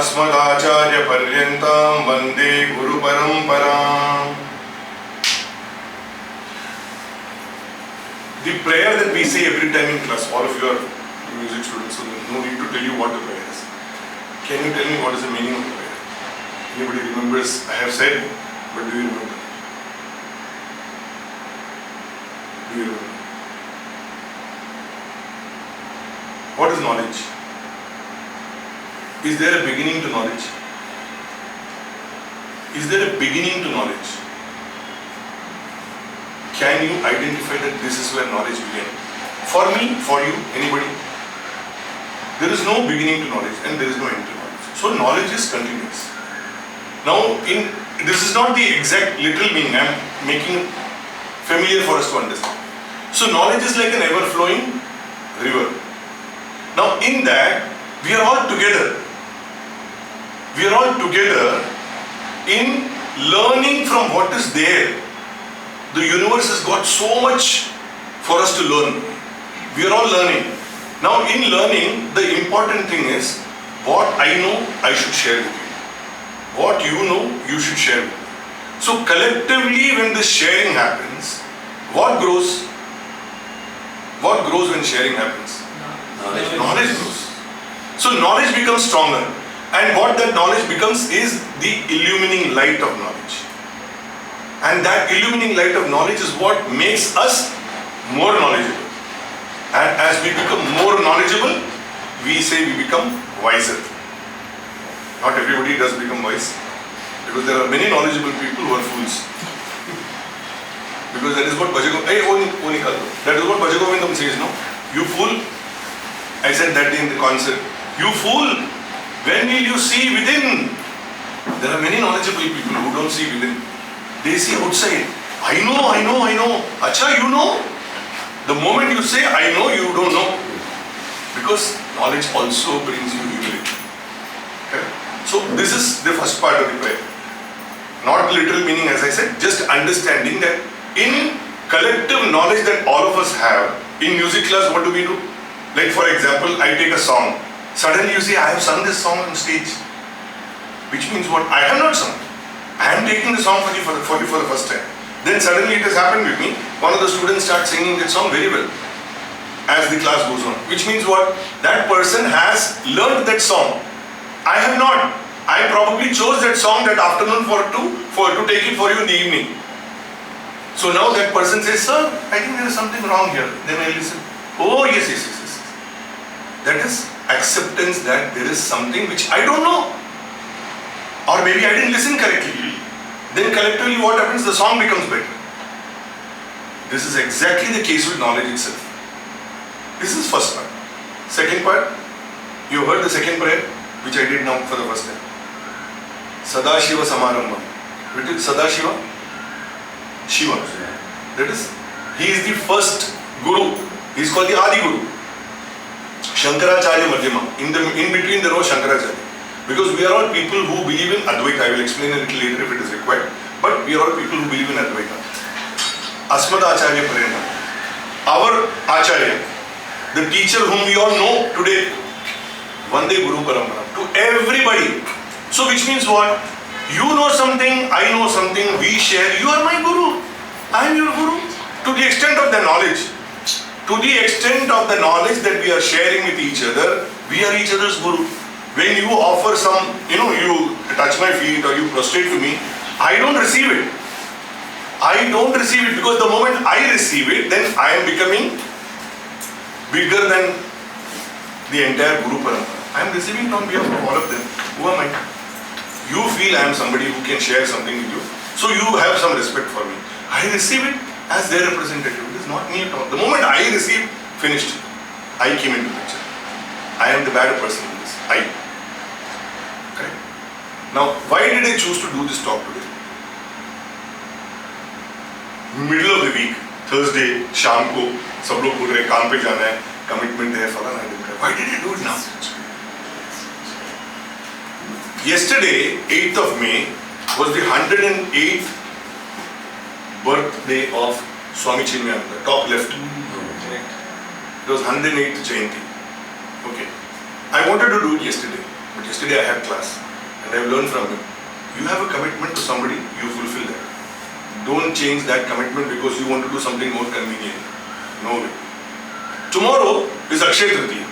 Asmadacharya Paryantam Vande Guru Paramparam. The prayer that we say every time in class, all of you are music students, so no need to tell you what the prayer is. Can you tell me what is the meaning of the prayer? Anybody remembers? I have said, but do you remember? Do you remember? What is knowledge? Is there a beginning to knowledge? Is there a beginning to knowledge? Can you identify that this is where knowledge began? For me, for you, anybody? There is no beginning to knowledge and there is no end to knowledge. So knowledge is continuous. Now, this is not the exact literal meaning. I am making familiar for us to understand. So knowledge is like an ever-flowing river. Now in that, we are all together. We are all together in learning from what is there. The universe has got so much for us to learn. We are all learning. Now in learning, the important thing is what I know, I should share with you. What you know, you should share with me. So collectively when this sharing happens, what grows? What grows when sharing happens? Knowledge grows. So knowledge becomes stronger. And what that knowledge becomes is the illumining light of knowledge. And that illumining light of knowledge is what makes us more knowledgeable. And as we become more knowledgeable, we say we become wiser. Not everybody does become wise. Because there are many knowledgeable people who are fools. Because that is what that is what Bhajagovindam says, no? You fool. I said that in the concert. You fool. When will you see within? There are many knowledgeable people who don't see within. They see outside. I know. Acha, you know? The moment you say, I know, you don't know. Because knowledge also brings you humility. Okay? So this is the first part of the prayer. Not literal meaning, as I said, just understanding that in collective knowledge that all of us have, in music class, what do we do? Like for example, I take a song. Suddenly you say, I have sung this song on stage. Which means what? I have not sung. I am taking the song for you for the first time. Then suddenly it has happened with me. One of the students starts singing that song very well as the class goes on. Which means what? That person has learned that song. I have not. I probably chose that song that afternoon to take it for you in the evening. So now that person says, sir, I think there is something wrong here. Then I listen. Oh, yes. That is acceptance that there is something which I don't know. Or maybe I didn't listen correctly. Then collectively what happens? The song becomes better. This is exactly the case with knowledge itself. This is first part. Second part, you heard the second prayer, which I did now for the first time. Sadashiva Samarambha. What is Sadashiva? Shiva. That is, he is the first Guru. He is called the Adi Guru. Shankaracharya Madhyama. In between there was Shankaracharya. Because we are all people who believe in Advaita. I will explain a little later if it is required. But we are all people who believe in Advaita. Asmadacharya Paryantam. Our Acharya, the teacher whom we all know today, Vande Guru Parampara. To everybody. So which means what? You know something, I know something, we share. You are my Guru. I am your Guru. To the extent of the knowledge. To the extent of the knowledge that we are sharing with each other, we are each other's Guru. When you offer some, you touch my feet or you prostrate to me, I don't receive it. I don't receive it because the moment I receive it, then I am becoming bigger than the entire Guru Parampara. I am receiving on behalf of all of them. Who am I? You feel I am somebody who can share something with you. So you have some respect for me. I receive it as their representative. It is not me at all. The moment I receive, finished. I came into the picture. I am the better person in this. I. Okay. Now, why did I choose to do this talk today? Middle of the week, Thursday, शाम को सब लोग बोल रहे हैं काम पे जाना है, commitment है, फलाना है. Why did I do it now? Yesterday, 8th of May, was the 108th birthday of Swami Chinmayananda, top left. It was 108th Jayanti. Okay. I wanted to do it yesterday. but yesterday I had class and I have learned from him. You have a commitment to somebody, you fulfill that. Don't change that commitment because you want to do something more convenient. No way. Tomorrow is Akshay Tritiya.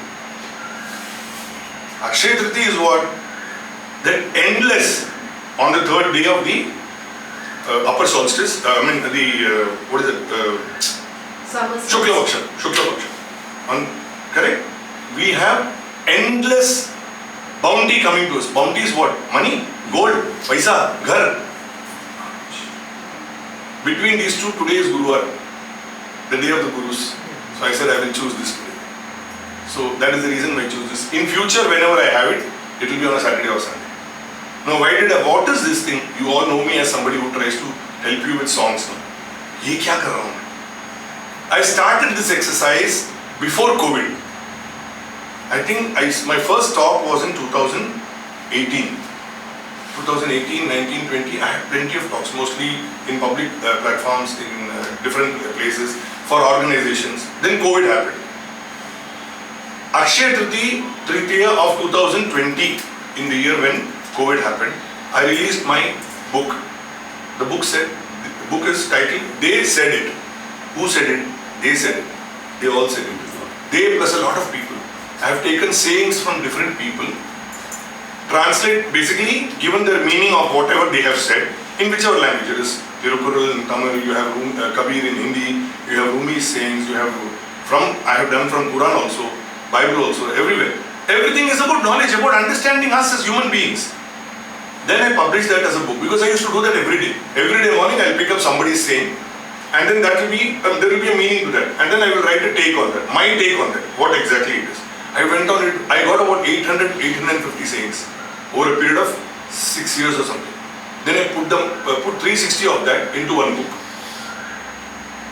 Akshay Tritiya is what? That endless, on the third day of the upper solstice, what is it? Shukla Paksha. Correct? We have endless bounty coming to us. Bounty is what? Money, gold, paisa, ghar. Between these two, today is Guruvar, the day of the Gurus. So I said I will choose this today. So that is the reason I choose this. In future, whenever I have it, it will be on a Saturday or Sunday. Now, what is this thing? You all know me as somebody who tries to help you with songs. No? Ye kya kar raha hu? I started this exercise before COVID. I think my first talk was in 2018. 2018, 19, 20, I had plenty of talks, mostly in public platforms, in different places, for organizations. Then COVID happened. Akshay Tritiya of 2020, in the year when COVID happened, I released my book. The book is titled, They Said It. Who said it? They said it. They all said it. They plus a lot of people. I have taken sayings from different people, translate, basically given their meaning of whatever they have said, in whichever language it is. Tirukural in Tamil, you have Kabir in Hindi, you have Rumi's sayings, I have done from Quran also, Bible also, everywhere. Everything is about knowledge, about understanding us as human beings. Then I published that as a book because I used to do that every day. Every day morning I'll pick up somebody's saying and then there will be a meaning to that. And then I will write a take on that, my take on that, what exactly it is. I went on it, I got about 850 sayings over a period of 6 years or something. Then I put 360 of that into one book.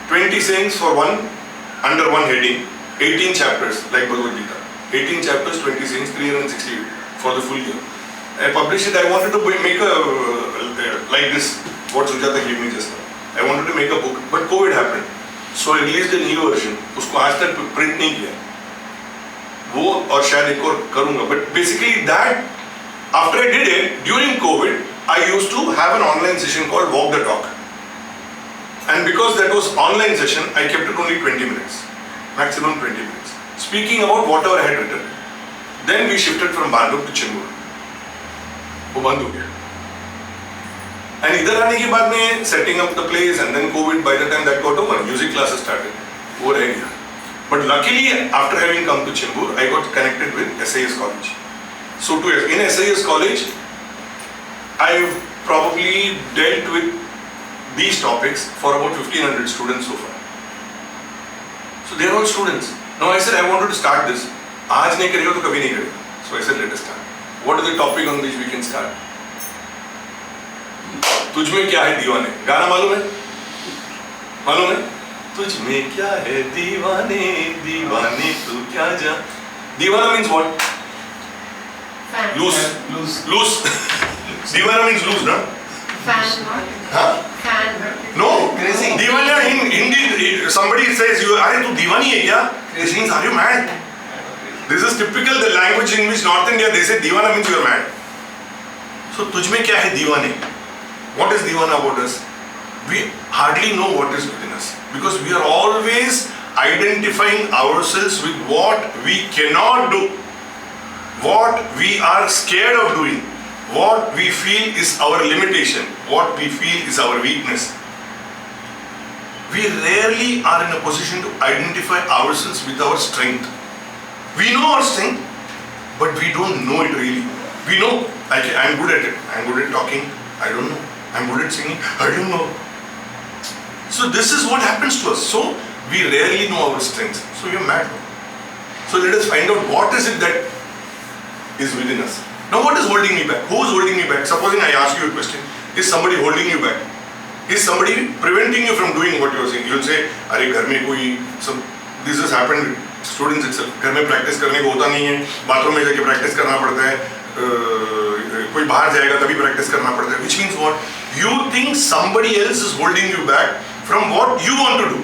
20 sayings for under one heading, 18 chapters like Bhagavad Gita. 18 chapters, 20 sayings, 360 for the full year. I published it. I wanted to make like this, what Sujata gave me just now. I wanted to make a book, but COVID happened. So I released a new version. उसको आज तक print नहीं किया. वो और शायद एक और करूँगा. But basically that, after I did it, during COVID, I used to have an online session called Walk the Talk. And because that was online session, I kept it only 20 minutes. Maximum 20 minutes. Speaking about whatever I had written. Then we shifted from Banduk to Chembur. वो बंद हो गया. And इधर आने के बाद में setting up the place and then COVID, by the time that got over, music classes started. वो रह गया. But luckily, after having come to Chembur, I got connected with SAS College. So in SAS College, I've probably dealt with these topics for about 1500 students so far. So they're all students. Now I said I wanted to start this. आज नहीं करेगा तो कभी नहीं करेगा. So I said let us start. What is the topic on which we can start? तुझ में क्या है दीवाने? गाना मालूम है? मालूम है? तुझ में क्या है दीवाने, दीवाने तू क्या जा? दीवाना means what? Fan. Loose. Dीवाना means loose, na? Fan. Huh? Fan. No. Crazy. Dीवाना in Hindi, somebody says you are तू दीवानी है क्या? This means are you mad? This is typical the language in which North India they say दीवाना means you are mad. So तुझ में क्या है दीवाने? What is दीवाना about us? We hardly know what is within us because we are always identifying ourselves with what we cannot do, what we are scared of doing, what we feel is our limitation, what we feel is our weakness. We rarely are in a position to identify ourselves with our strength. We know our strength, but we don't know it really. We know, I'm good at it. I'm good at talking. I don't know. I'm good at singing. I don't know. So this is what happens to us. So we rarely know our strengths. So you're mad. So let us find out what is it that is within us. Now what is holding me back? Who is holding me back? Supposing I ask you a question. Is somebody holding you back? Is somebody preventing you from doing what you are saying? You will say, "Arey, घर में कोई some this has happened with students itself. घर में practice करने को होता नहीं है. बाथरूम में जाके practice करना पड़ता है. कोई बाहर जाएगा तभी practice करना पड़ता है." Which means what? You think somebody else is holding you back from what you want to do.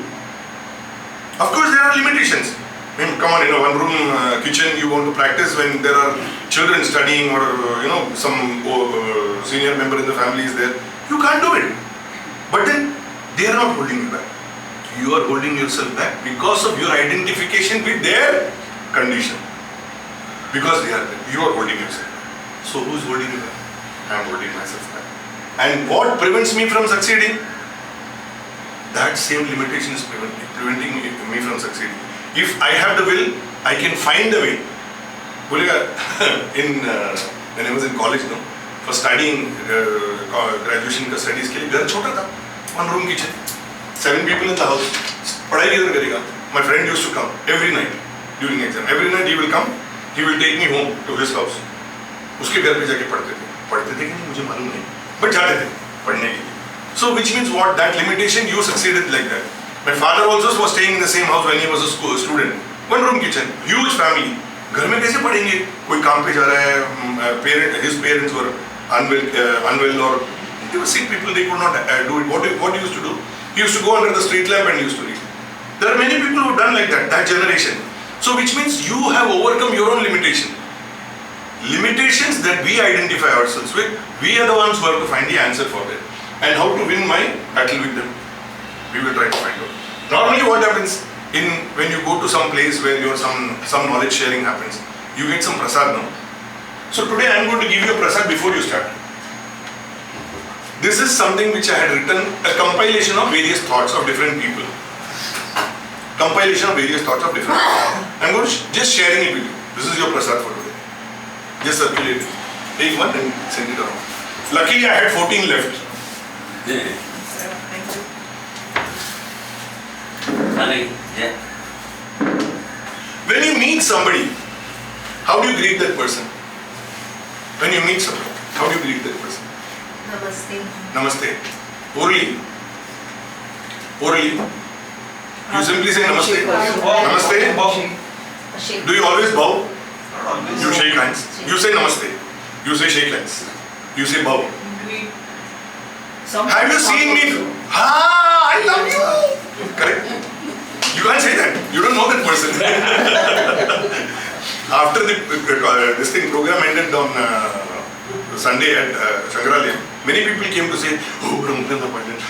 Of course, there are limitations. Come on, one room kitchen you want to practice when there are children studying or some senior member in the family is there. You can't do it. But then they are not holding you back. You are holding yourself back because of your identification with their condition. Because you are holding yourself back. So who is holding you back? I am holding myself back. And what prevents me from succeeding? That same limitation is preventing me from succeeding. If I have the will, I can find the way. When I was in college, for studying graduation studies, घर छोटा था, 1 room kitchen, 7 people in the house. पढ़ाई किधर करेगा? My friend used to come every night during exam. Every night he will come, he will take me home to his house. उसके घर पे जाके पढ़ते कि नहीं मुझे मालूम नहीं, but जाते थे पढ़ने के लिए. So which means what? That limitation, you succeeded like that. My father also was staying in the same house when he was a student. 1 room kitchen, huge family. घर में कैसे पढ़ेंगे? कोई काम पे जा रहा है, his parents were unwell or they were sick people, they could not do it. What he used to do? He used to go under the street lamp and he used to read. There are many people who have done like that generation. So which means you have overcome your own limitation. Limitations that we identify ourselves with, we are the ones who have to find the answer for them. And how to win my battle with them, we will try to find out. Normally what happens when you go to some place where some knowledge sharing happens, you get some prasad now. So today I am going to give you a prasad before you start. This is something which I had written, a compilation of various thoughts of different people. Compilation of various thoughts of different people. I am going to just sharing it with you. This is your prasad for today. Just circulate it. Take one and send it around. Luckily I had 14 left. When you meet somebody, how do you greet that person? When you meet somebody, how do you greet that person? Namaste. Namaste. Orally. You simply say namaste. Namaste. Do you always bow? You shake hands. You say namaste. You say shake hands. You say bow. Have you seen me? I love you. Correct? You can't say that. You don't know that person. After this program ended on Sunday at Shankaralaya, many people came to say, oh, Ramadan appointment.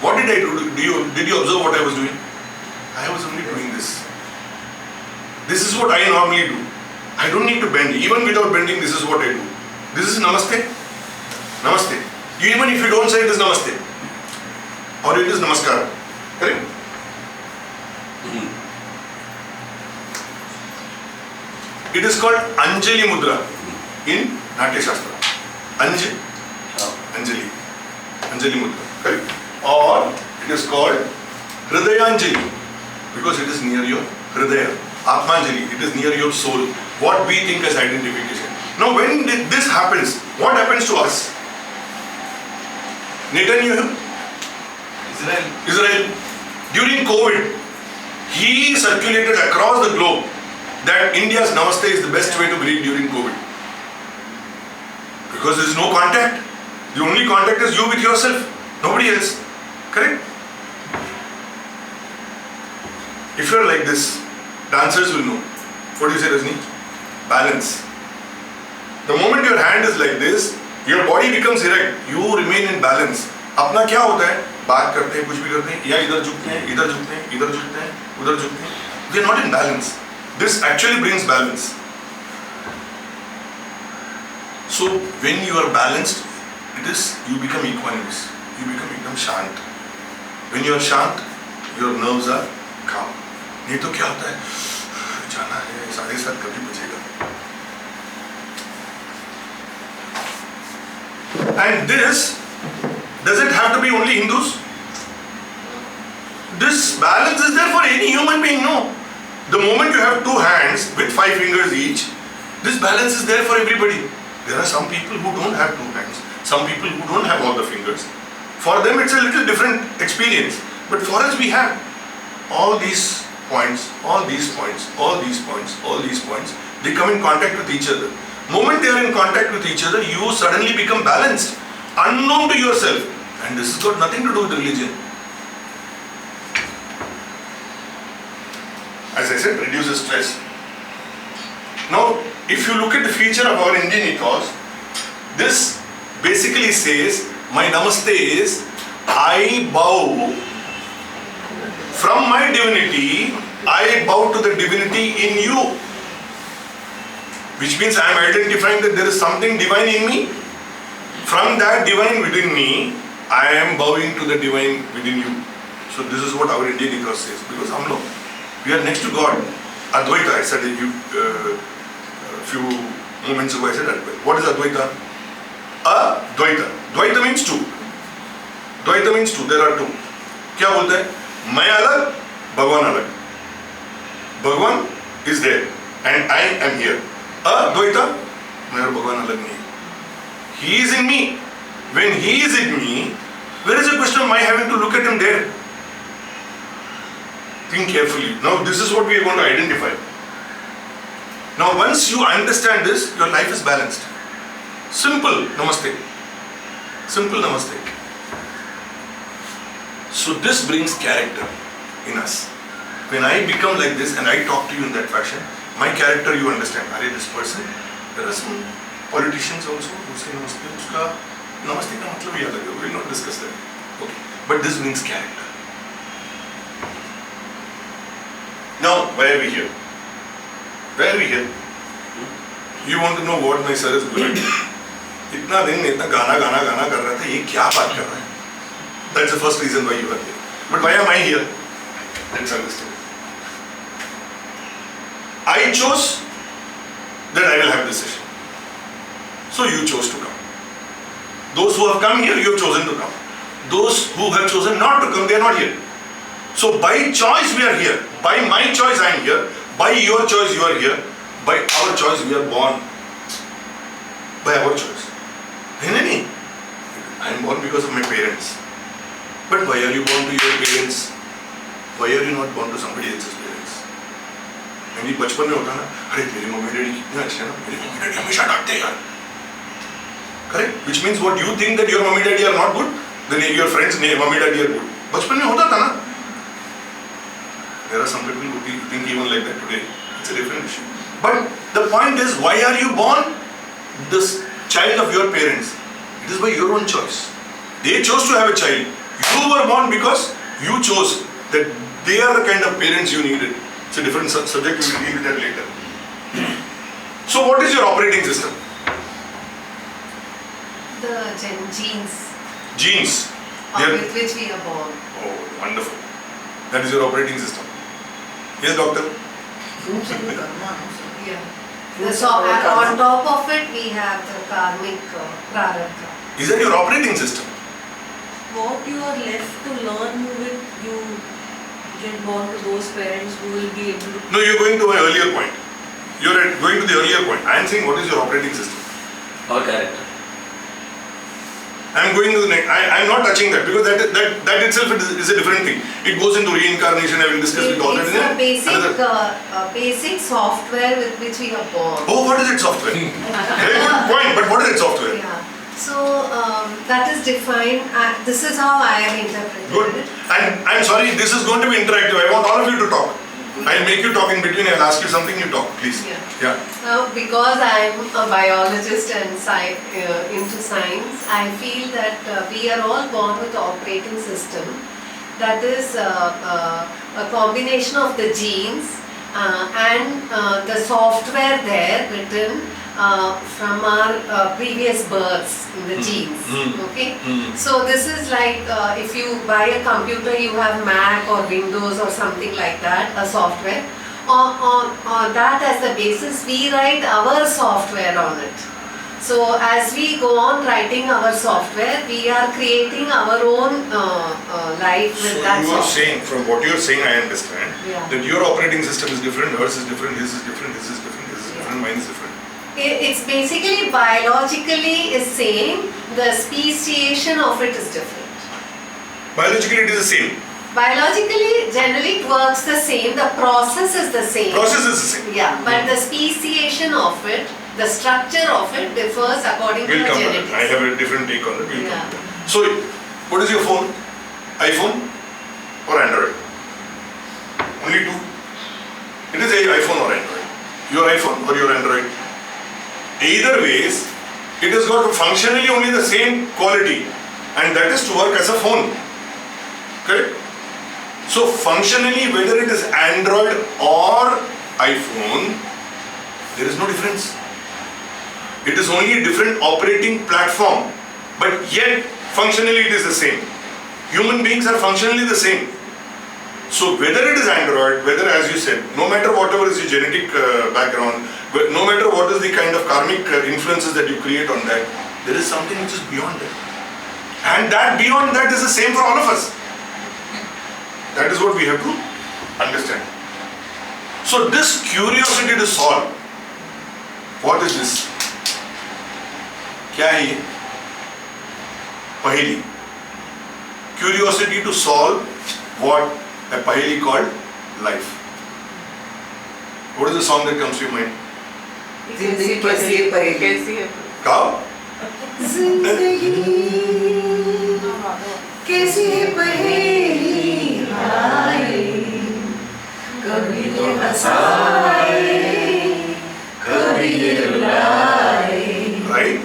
What did I do? Did you observe what I was doing? I was only doing this. This is what I normally do. I don't need to bend. Even without bending, this is what I do. This is namaste. Namaste. Even if you don't say it is namaste, or it is namaskar. Correct? It is called Anjali Mudra in Natya Shastra. Anjali Mudra. Correct? Or it is called Hridayanjali because it is near your Hridaya. Atmanjali, it is near your soul. What we think as identification. Now when this happens, what happens to us? Netanyahu, Israel, during COVID, he circulated across the globe that India's namaste is the best way to greet during COVID. Because there is no contact. The only contact is you with yourself, nobody else. Correct? If you are like this, dancers will know. What do you say, Rajni? Balance. The moment your hand is like this, your body becomes erect. You remain in balance. अपना क्या होता है? बात करते हैं, कुछ भी करते हैं, या इधर झुकते हैं, इधर झुकते हैं, इधर झुकते हैं, उधर झुकते हैं. They are not in balance. This actually brings balance. So when you are balanced, you become equanimous. You become एकदम शांत. When you are shant, your nerves are calm. नहीं तो क्या होता है? जाना है 7:30 कभी बचेगा. And this, does it have to be only Hindus? This balance is there for any human being, no. The moment you have 2 hands with 5 fingers each, this balance is there for everybody. There are some people who don't have 2 hands, some people who don't have all the fingers. For them it's a little different experience, but for us we have all these points, all these points, all these points, all these points. They come in contact with each other. Moment they are in contact with each other, you suddenly become balanced, unknown to yourself. And this has got nothing to do with religion. As I said, reduces stress. Now, if you look at the feature of our Indian ethos, this basically says, my namaste is, I bow from my divinity, I bow to the divinity in you. Which means I am identifying that there is something divine in me. From that divine within me, I am bowing to the divine within you. So this is what our Indian ethos says. Because we are next to God. Advaita, I said a few moments ago, I said Advaita. What is Advaita? Advaita. Dvaita means two. Dvaita means two. There are two. क्या बोलते हैं? मैं अलग, भगवान अलग. Bhagwan is there and I am here. Advaita, मैं और भगवान अलग नहीं. He is in me. When he is in me, where is the question of my having to look at him there? Think carefully. Now this is what we are going to identify. Now once you understand this, your life is balanced. Simple namaste. Simple namaste. So this brings character in us. When I become like this and I talk to you in that fashion, my character you understand. Are this person? There are some politicians also who say namaste. Uska namaste ka matlab hi alag hai. We will not discuss that. Okay. But this brings character. Now, why are we here? Why are we here? You want to know what my sir is doing? इतना दिन इतना गाना कर रहा था, ये क्या बात कर रहा है? That's the first reason why you are here. But why am I here? Let's understand. I chose that I will have this session. So you chose to come. Those who have come here, you have chosen to come. Those who have chosen not to come, they are not here. So by choice we are here. By my choice I am here. By your choice you are here. By our choice we are born. By our choice. No. I am born because of my parents. But why are you born to your parents? Why are you not born to somebody else's parents? मेरी बचपन में होता ना, अरे मेरी mummy daddy कितने अच्छे हैं ना, मेरी मम्मी डैडी हमेशा डांटते हैं यार. Correct? Which means what you think that your mummy daddy are not good, then your friends mummy daddy are good. बचपन में होता था ना. There are some people who think even like that today. It's a different issue. But the point is, why are you born this child of your parents? It is by your own choice. They chose to have a child. You were born because you chose that they are the kind of parents you needed. It's a different subject, we will deal with that later. So what is your operating system? The genes. Genes. With which we are born. Oh, wonderful. That is your operating system. Yes, doctor? Yeah. So on top of it, we have the karmic prarabdha. Is that your operating system? What you are left to learn with, you get born to those parents who will be able to... No, you're going to my earlier point. You're going to the earlier point. I am saying what is your operating system? Our character. I am going to the next. I am not touching that because that itself is a different thing. It goes into reincarnation. I will discuss with all that. It's a basic software with which we are born. Oh, what is it software? Very good point. But what is it software? Yeah. So that is defined. This is how I am interpreting Good. it. And I'm sorry, this is going to be interactive. I want all of you to talk. I'll make you talk in between. I'll ask you something. You talk, please. Yeah. Because I'm a biologist and into science, I feel that we are all born with an operating system that is a combination of the genes and the software there written from our previous births in the genes. Okay. So this is like if you buy a computer, you have Mac or Windows or something like that, a software. On that as the basis, we write our software on it. So as we go on writing our software, we are creating our own life with that software. So you are saying, from what you are saying, I understand Yeah. that your operating system is different, hers is different, his is different, his is different, his is different, mine is different. It's basically biologically is same, the speciation of it is different. Biologically it is the same. Biologically, generally it works the same, the process is the same. Process is the same. Yeah, but the speciation of it, the structure of it differs according to We'll the come to genetics. that. I have a different take on it. We'll come Yeah. to that. So, what is your phone? iPhone or Android? Only two. It is for your Android. Either ways, it has got functionally only the same quality, and that is to work as a phone. Correct? So functionally, whether it is Android or iPhone, there is no difference. It is only a different operating platform, but yet functionally it is the same. Human beings are functionally the same. So whether it is Android, whether, as you said, no matter whatever is your genetic background, no matter what is the kind of karmic influences that you create on that, there is something which is beyond that. And that beyond that is the same for all of us. That is what we have to understand. So this curiosity to solve, what is this? क्या है ये? पहेली. Curiosity to solve what? A paheli called life. What is the song that comes to your mind? जिंदगी कैसी है पहेली. How? जिंदगी कैसी है पहेली हाय, कभी ये हंसाए कभी ये रुलाए. Right?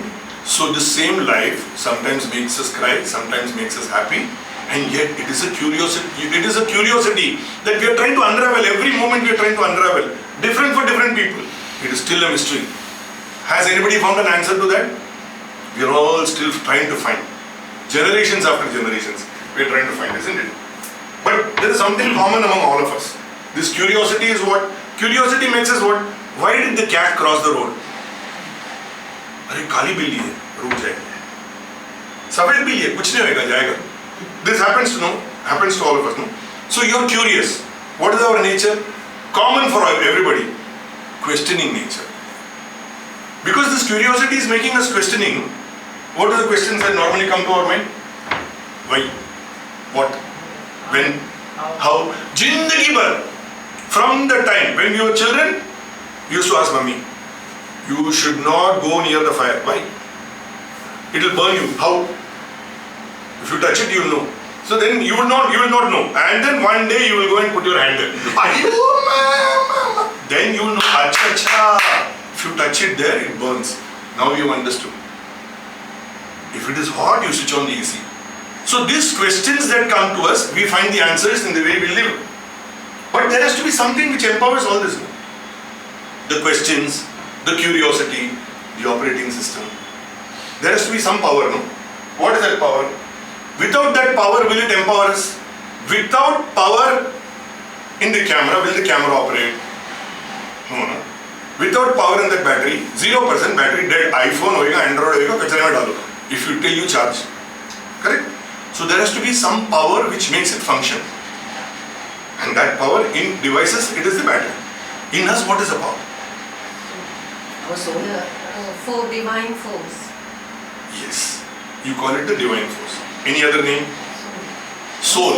So the same life sometimes makes us cry, sometimes makes us happy, and yet it is a curiosity. It is a curiosity that we are trying to unravel. Every moment we are trying to unravel. Different for different people. It is still a mystery. Has anybody found an answer to that? We are all still trying to find. Generations after generations, we are trying to find, isn't it? But there is something common among all of us. This curiosity is what? Curiosity makes us what? Why did the cat cross the road? अरे काली बिल्ली है, रुक जाएगी. सफेद बिल्ली है, कुछ नहीं होगा, जाएगा. This happens to all of us, no? So you are curious. What is our nature? Common for everybody. Questioning nature. Because this curiosity is making us questioning. What are the questions that normally come to our mind? Why? What? When? How? Jindagi bhar. From the time when we were children, we used to ask Mummy, you should not go near the fire. Why? It will burn you. How? If you touch it, you will know. So then you will not know. And then one day you will go and put your hand there. Then you will know, acha, acha. If you touch it there, it burns. Now you understood. If it is hot, you switch on the AC. So these questions that come to us, we find the answers in the way we live. But there has to be something which empowers all this. The questions, the curiosity, the operating system. There has to be some power, no? What is that power? Without that power, will it empower us? Without power in the camera, will the camera operate? No. Without power in that battery, 0% battery dead. iPhone होएगा, Android होएगा, कचरे में डालो. If you till you charge. Correct? So there has to be some power which makes it function. And that power in devices, it is the battery. In us, what is the power? Our soul. For divine force. Yes. You call it the divine force. Any other name? Soul.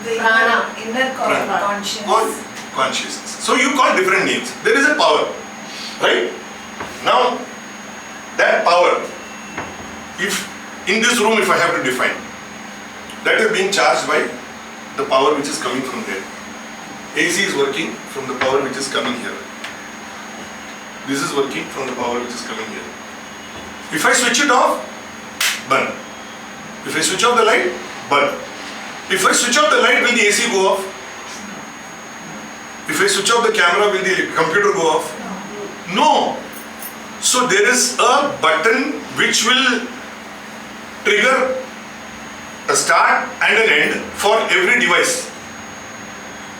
The Prana. inner Prana. consciousness. What? Consciousness. So you call different names. There is a power. Right? Now, that power, if in this room, if I have to define, that is being charged by the power which is coming from there. AC is working from the power which is coming here. This is working from the power which is coming here. If I switch it off, burn. If I switch off the light, burn. If I switch off the light, will the AC go off? If I switch off the camera, will the computer go off? No. So there is a button which will trigger a start and an end for every device.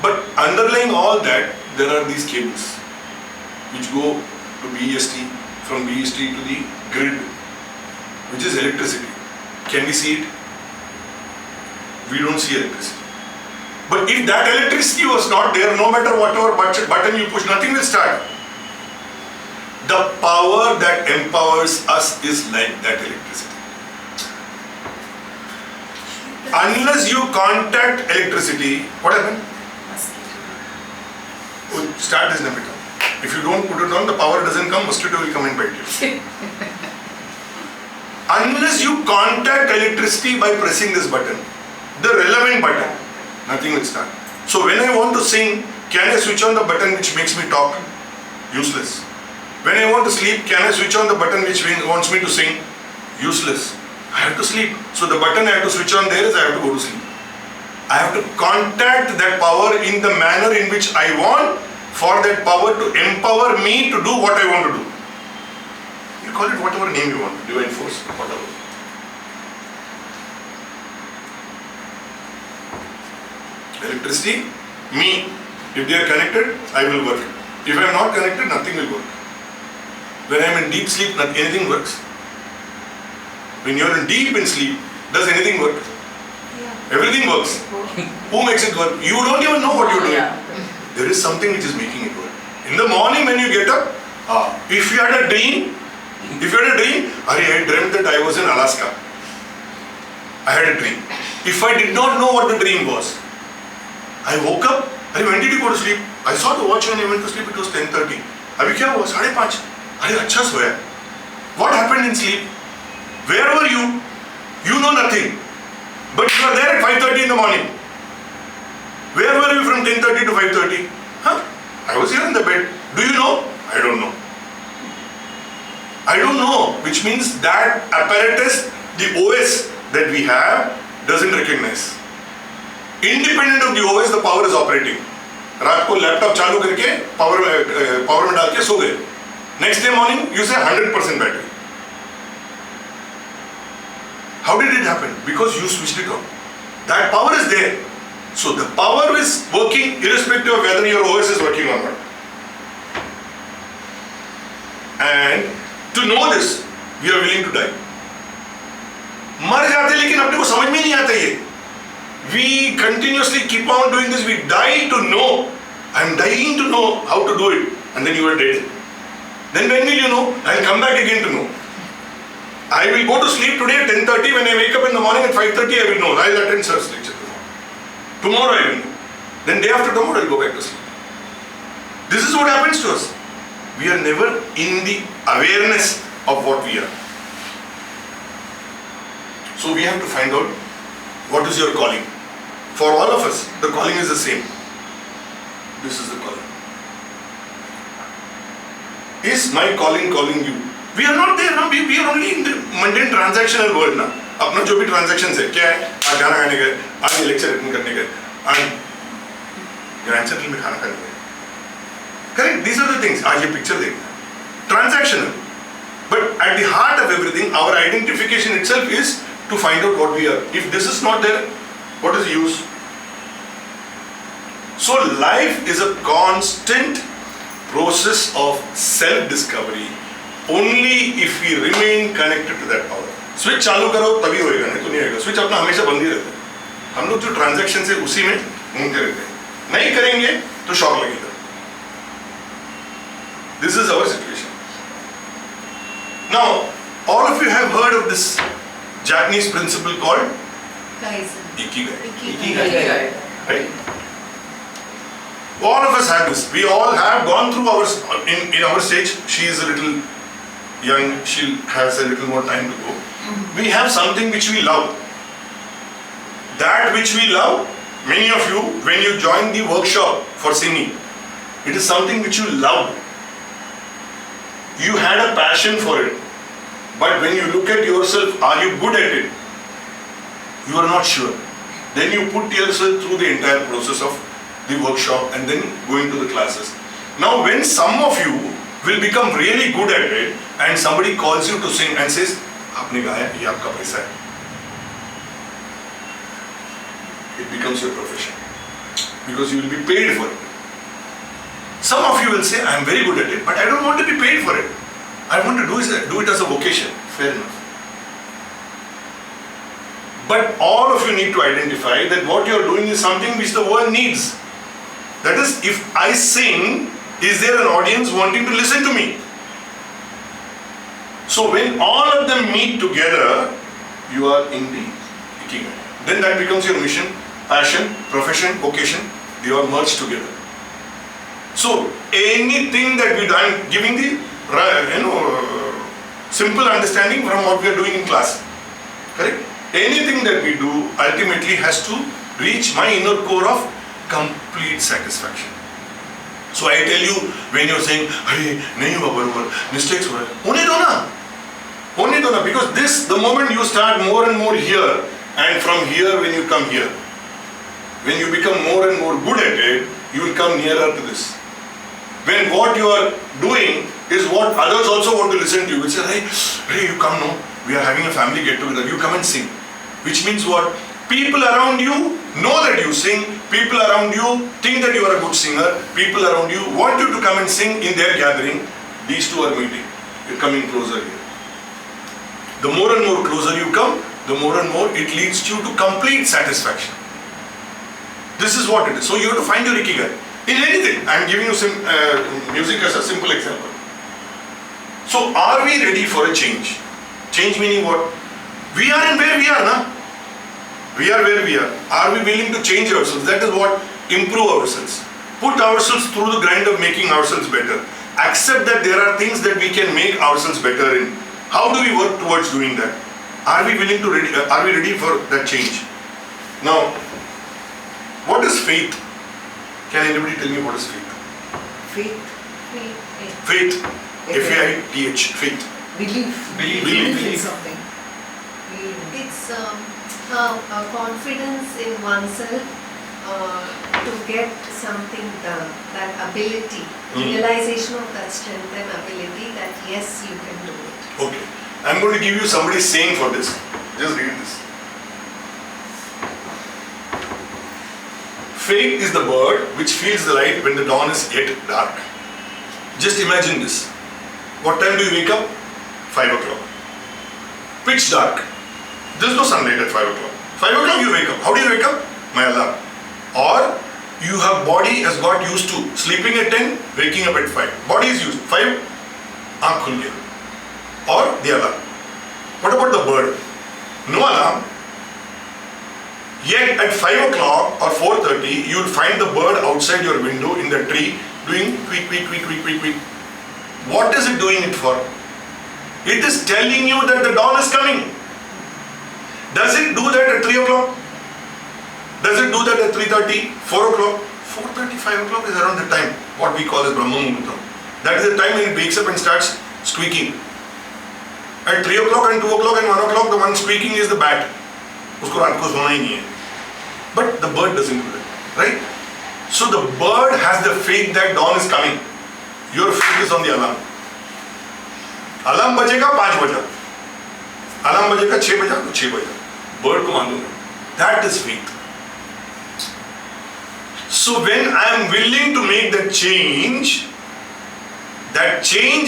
But underlying all that, there are these cables which go to BEST, from BEST to the grid, which is electricity. Can we see it? We don't see electricity. But if that electricity was not there, no matter whatever button you push, nothing will start. The power that empowers us is like that electricity. Unless you contact electricity, what happens? Start this nappy. If you don't put it on, the power doesn't come, mosquito will come and bite you. Unless you contact electricity by pressing this button, the relevant button, nothing will start. So when I want to sing, can I switch on the button which makes me talk? Useless. When I want to sleep, can I switch on the button which wants me to sing? Useless. I have to sleep. So the button I have to switch on there is I have to go to sleep. I have to contact that power in the manner in which I want, for that power to empower me to do what I want to do. You call it whatever name you want, divine force, whatever. Electricity, me. If they are connected, I will work. If I am not connected, nothing will work. When I am in deep sleep, anything works. When you are in deep sleep, does anything work? Yeah. Everything works. Who makes it work? You don't even know what you are doing. Yeah. There is something which is making it work. In the morning when you get up, if you had a dream, I dreamt that I was in Alaska. I had a dream. If I did not know what the dream was, I woke up. When did you go to sleep? I saw the watch when I went to sleep. It was 10:30. अभी क्या हुआ? 5:30. अरे अच्छा सोया. What happened in sleep? Where were you? You know nothing. But you are there at 5:30 in the morning. Where were you from 10:30 to 5:30? Huh? I was here in the bed. Do you know? I don't know. I don't know, which means that apparatus, the OS that we have, doesn't recognize. Independent of the OS, the power is operating. रात को laptop चालू करके power में डाल के सो गए. Next day morning, you say 100% battery. How did it happen? Because you switched it on. That power is there. So the power is working irrespective of whether your OS is working or not. And to know this, we are willing to die. मर जाते लेकिन अपने को समझ में नहीं आता ये. We continuously keep on doing this. We die to know. I'm dying to know how to do it. And then you are dead. Then when will you know? I'll come back again to know. I will go to sleep today at 10:30. When I wake up in the morning at 5:30, I will know. I'll attend Sir's lecture tomorrow. Tomorrow I will know. Then day after tomorrow I'll go back to sleep. This is what happens to us. We are never in the awareness of what we are. So we have to find out what is your calling. For all of us, the calling is the same. This is the calling. Is my calling you? We are not there now. We are only in the mundane transactional world now. अपना जो भी transactions है क्या है? आज गाना गाने गए, आज ये lecture attend करने गए, आज grand central में खाना खाने गए. Correct? These are the things. आज ये picture देखना. Transactional. But at the heart of everything, our identification itself is to find out what we are. If this is not there, what is the use? So life is a constant process of self-discovery only if we remain connected to that power. Switch चालू करो तभी होएगा, नहीं तो नहीं होएगा. Switch अपना हमेशा बंद ही रहता है. हम लोग जो ट्रांजैक्शन से उसी में घूमते रहते हैं. नहीं करेंगे तो शॉक लगेगा. This is our situation. Now, all of you have heard of this Japanese principle called Kaizen. Ikigai. Right? All of us have this. We all have gone through in our stage. She is a little young. She has a little more time to go. We have something which we love. That which we love, many of you, when you join the workshop for singing, it is something which you love. You had a passion for it. But when you look at yourself, are you good at it? You are not sure. Then you put yourself through the entire process of the workshop and then going to the classes. Now when some of you will become really good at it and somebody calls you to sing and says, आपने गाया, ये आपका पैसा है. It becomes your profession. Because you will be paid for it. Some of you will say, I am very good at it, but I don't want to be paid for it. I want to do it as a vocation. Fair enough. But all of you need to identify that what you are doing is something which the world needs. That is, if I sing, is there an audience wanting to listen to me? So when all of them meet together, you are in the Ikigai. Then that becomes your mission, passion, profession, vocation. They all merge together. So anything that we do, I am giving the simple understanding from what we are doing in class. Correct? Anything that we do ultimately has to reach my inner core of complete satisfaction. So I tell you, when you're saying, "Hey, nahi hua barobar, mistakes ho rahe," hone do na, because this, the moment you start more and more here, and from here when you come here, when you become more and more good at it, you will come nearer to this. When what you are doing is what others also want to listen to you, will say, hey, you come now, we are having a family get together, you come and sing. Which means what? People around you know that you sing, people around you think that you are a good singer, people around you want you to come and sing in their gathering. These two are meeting, you're coming closer here. The more and more closer you come, the more and more it leads you to complete satisfaction. This is what it is. So you have to find your ikigai in anything. I am giving you music as a simple example. So are we ready for a change? Change meaning what? We are in where we are, na? We are where we are. Are we willing to change ourselves? That is what improve ourselves. Put ourselves through the grind of making ourselves better. Accept that there are things that we can make ourselves better in. How do we work towards doing that? Are we willing to are we ready for that change? Now, what is faith? Can anybody tell me what is faith? Faith. Faith. F-A-I-T-H. Faith. Belief. Belief. In something. It's a confidence in oneself to get something done, that ability, realization of that strength and ability that yes, you can do it. Okay. I'm going to give you somebody's saying for this. Just read this. Faith is the bird which feels the light when the dawn is yet dark. Just imagine this. What time do you wake up? 5 o'clock. Pitch dark. There's no sunlight at 5 o'clock. 5 o'clock you wake up. How do you wake up? My alarm. Or you have body has got used to sleeping at 10, waking up at 5. Body is used. 5, aankh khul gaya. Or the alarm. What about the bird? No alarm. Yet at 5 o'clock or 4:30, you will find the bird outside your window in the tree doing tweet, tweet, tweet, tweet, tweet, tweet. What is it doing it for? It is telling you that the dawn is coming. Does it do that at 3 o'clock? Does it do that at 3:30, 4 o'clock? 4:30, 5 o'clock is around the time, what we call as Brahma Muhurtam. That is the time when it wakes up and starts squeaking. At 3 o'clock and 2 o'clock and 1 o'clock, the one squeaking is the bat. Usko raat ko sona hi nahi hai. But the bird doesn't do that, right? So the bird has the faith that dawn is coming. Your faith is on the alarm. Alarm bajega 5 baja. Alarm bajega 6 baja to 6 baja. Bird ko मालूम है. That is faith. So when I am willing to make that change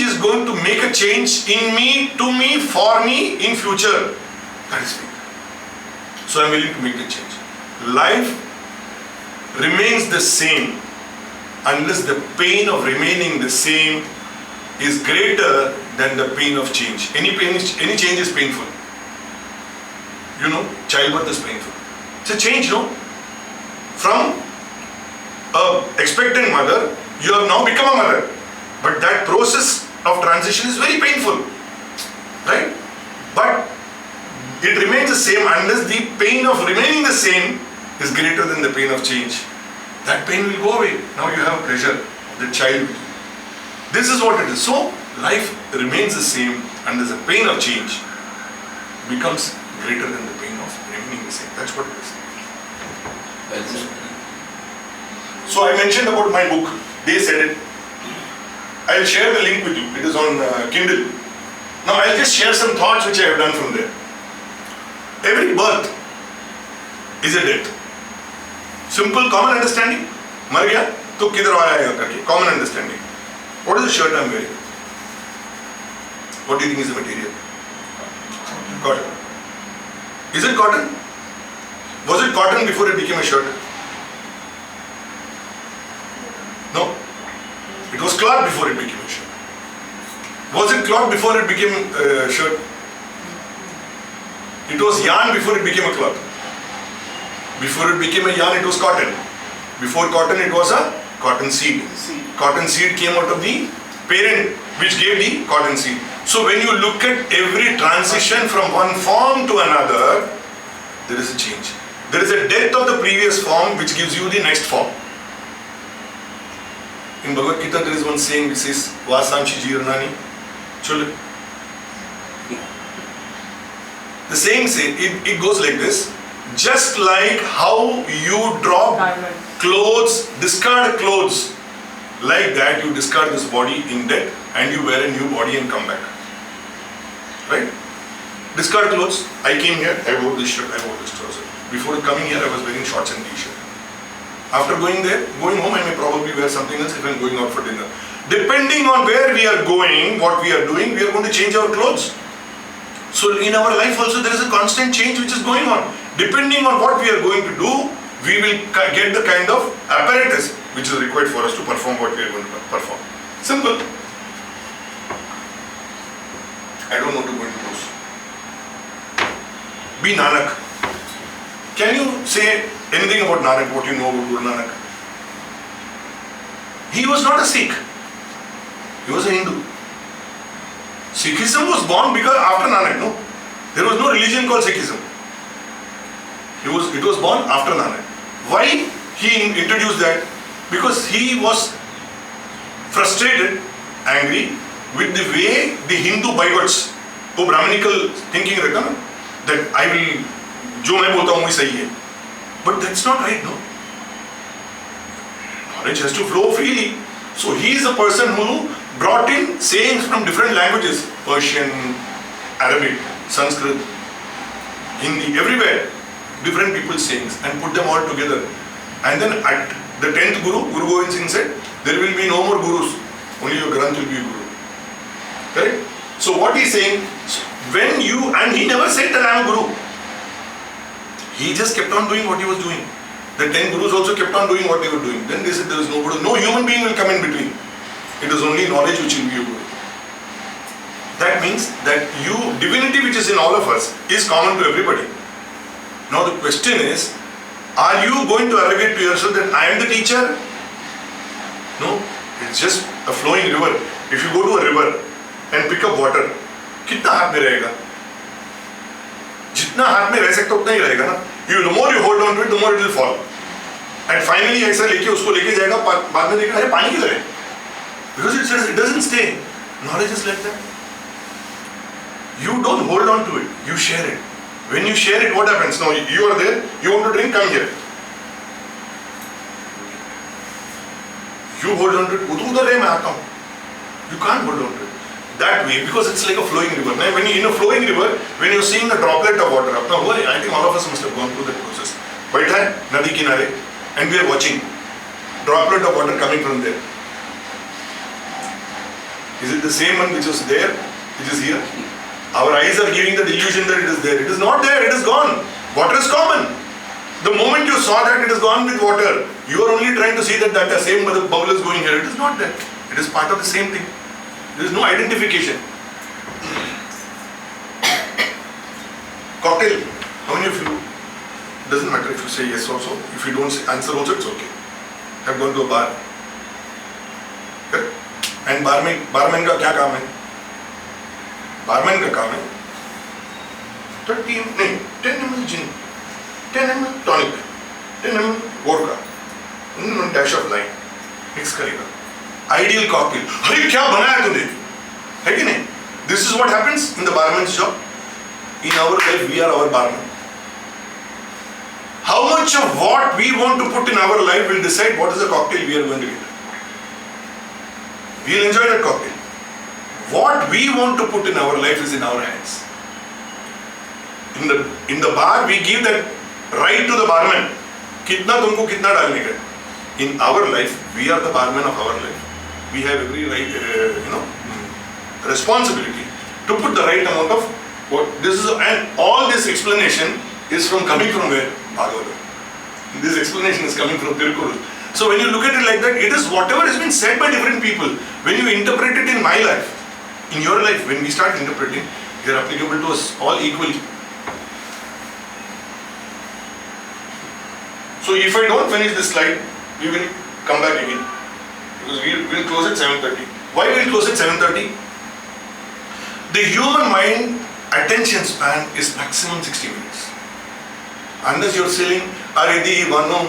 is going to make a change in me, to me, for me, in future. That is faith. So I am willing to make the change. Life remains the same unless the pain of remaining the same is greater than the pain of change. Any change is painful. You know, childbirth is painful. It's a change, no? From an expectant mother, you have now become a mother. But that process of transition is very painful, right? But it remains the same unless the pain of remaining the same is greater than the pain of change. That pain will go away. Now you have pleasure of the child. This is what it is. So life remains the same unless the pain of change becomes greater than the pain of remaining the same. That's what it is. So I mentioned about my book. They said it. I'll share the link with you. It is on Kindle. Now I'll just share some thoughts which I have done from there. Every birth is a death. Simple, common understanding. मर गया तो किधर आएगा करके. Common understanding. What is the shirt I'm wearing? What do you think is the material? Cotton. Is it cotton? Was it cotton before it became a shirt? No. It was cloth before it became a shirt. Was it cloth before it became a shirt? It was yarn before it became a cloth. Before it became a yarn, it was cotton. Before cotton, it was a cotton seed. Cotton seed came out of the parent which gave the cotton seed. So when you look at every transition from one form to another, there is a change. There is a death of the previous form which gives you the next form. In Bhagavad Gita there is one saying which says Vasanchi Jirnani Chul. The saying says, it goes like this. Just like how you drop clothes, discard clothes, like that you discard this body in death and you wear a new body and come back. Right? Discard clothes. I came here, I wore this shirt, I wore this trouser. Before coming here I was wearing shorts and t-shirt. After going home I may probably wear something else if I am going out for dinner. Depending on where we are going, what we are doing, we are going to change our clothes. So in our life also there is a constant change which is going on. Depending on what we are going to do, we will get the kind of apparatus which is required for us to perform what we are going to perform. Simple. I don't want to go into those. Be Nanak. Can you say anything about Nanak, what you know about Guru Nanak? He was not a Sikh. He was a Hindu. Sikhism was born because after Nanak, no? There was no religion called Sikhism. It was born after Nanak. Why he introduced that? Because he was frustrated, angry with the way the Hindu bigots, वो Brahminical thinking रहता ना, that I will, जो मैं बोलता हूँ वही सही है. But that's not right, no? Knowledge has to flow freely. So he is a person who brought in sayings from different languages, Persian, Arabic, Sanskrit, Hindi, everywhere. Different people's sayings and put them all together. And then at the 10th Guru, Guru Gobind Singh said, there will be no more Gurus, only your Granth will be a Guru. Correct? So what he's saying, and he never said that I am a Guru. He just kept on doing what he was doing. The 10 Gurus also kept on doing what they were doing. Then they said there is no Guru. No human being will come in between. It is only knowledge which will be a Guru. That means that divinity which is in all of us is common to everybody. Now the question is, are you going to arrogate to yourself that I am the teacher? No, it's just a flowing river. If you go to a river and pick up water, कितना हाथ में रहेगा? जितना हाथ में रह सकता उतना ही रहेगा ना. The more you hold on to it, the more it will fall. And finally ऐसा लेके उसको लेके जाएगा, बाद में देखा अरे पानी किधर है? Because it doesn't stay. Knowledge is like that. You don't hold on to it, you share it. When you share it, what happens? Now you are there, you want to drink, come here. You hold on to it, वो तो उधर है मैं आता हूँ. You can't hold on to it. That way, because it's like a flowing river. Now, when you in a flowing river, when you're seeing a droplet of water, now I think all of us must have gone through that process. बैठा है नदी किनारे, and we are watching droplet of water coming from there. Is it the same one which was there, which is here? Our eyes are giving the delusion that it is there. It is not there, it is gone. Water is common. The moment you saw that it is gone with water, you are only trying to see that the same bubble is going here. It is not there. It is part of the same thing. There is no identification. Cocktail. How many of you? It doesn't matter if you say yes also. If you don't answer also, it's okay. Have gone to a bar. Correct? And barman का क्या काम है? Barman का काम है 10 ml gin, 10 ml tonic, 10 ml vodka, and dash of lime, mix करेगा. Ideal cocktail. अरे क्या बनाया तूने? है कि नहीं? This is what happens in the barman's job. In our life, we are our barman. How much of what we want to put in our life will decide what is the cocktail we are going to get. We will enjoy that cocktail. What we want to put in our life is in our hands. In the bar, we give that right to the barman. कितना तुमको कितना डालने का. In our life, we are the barman of our life. We have every right, responsibility to put the right amount of what this is, and all this explanation is coming from where? Bhagavad. This explanation is coming from Tirukkural. So when you look at it like that, it is whatever has been said by different people. When you interpret it in my life, in your life, when we start interpreting, they are applicable to us all equally. So if I don't finish this slide, we will come back again. Because we will close at 7:30. Why we will close at 7:30? The human mind attention span is maximum 60 minutes. unless you're singing अरे दीवानो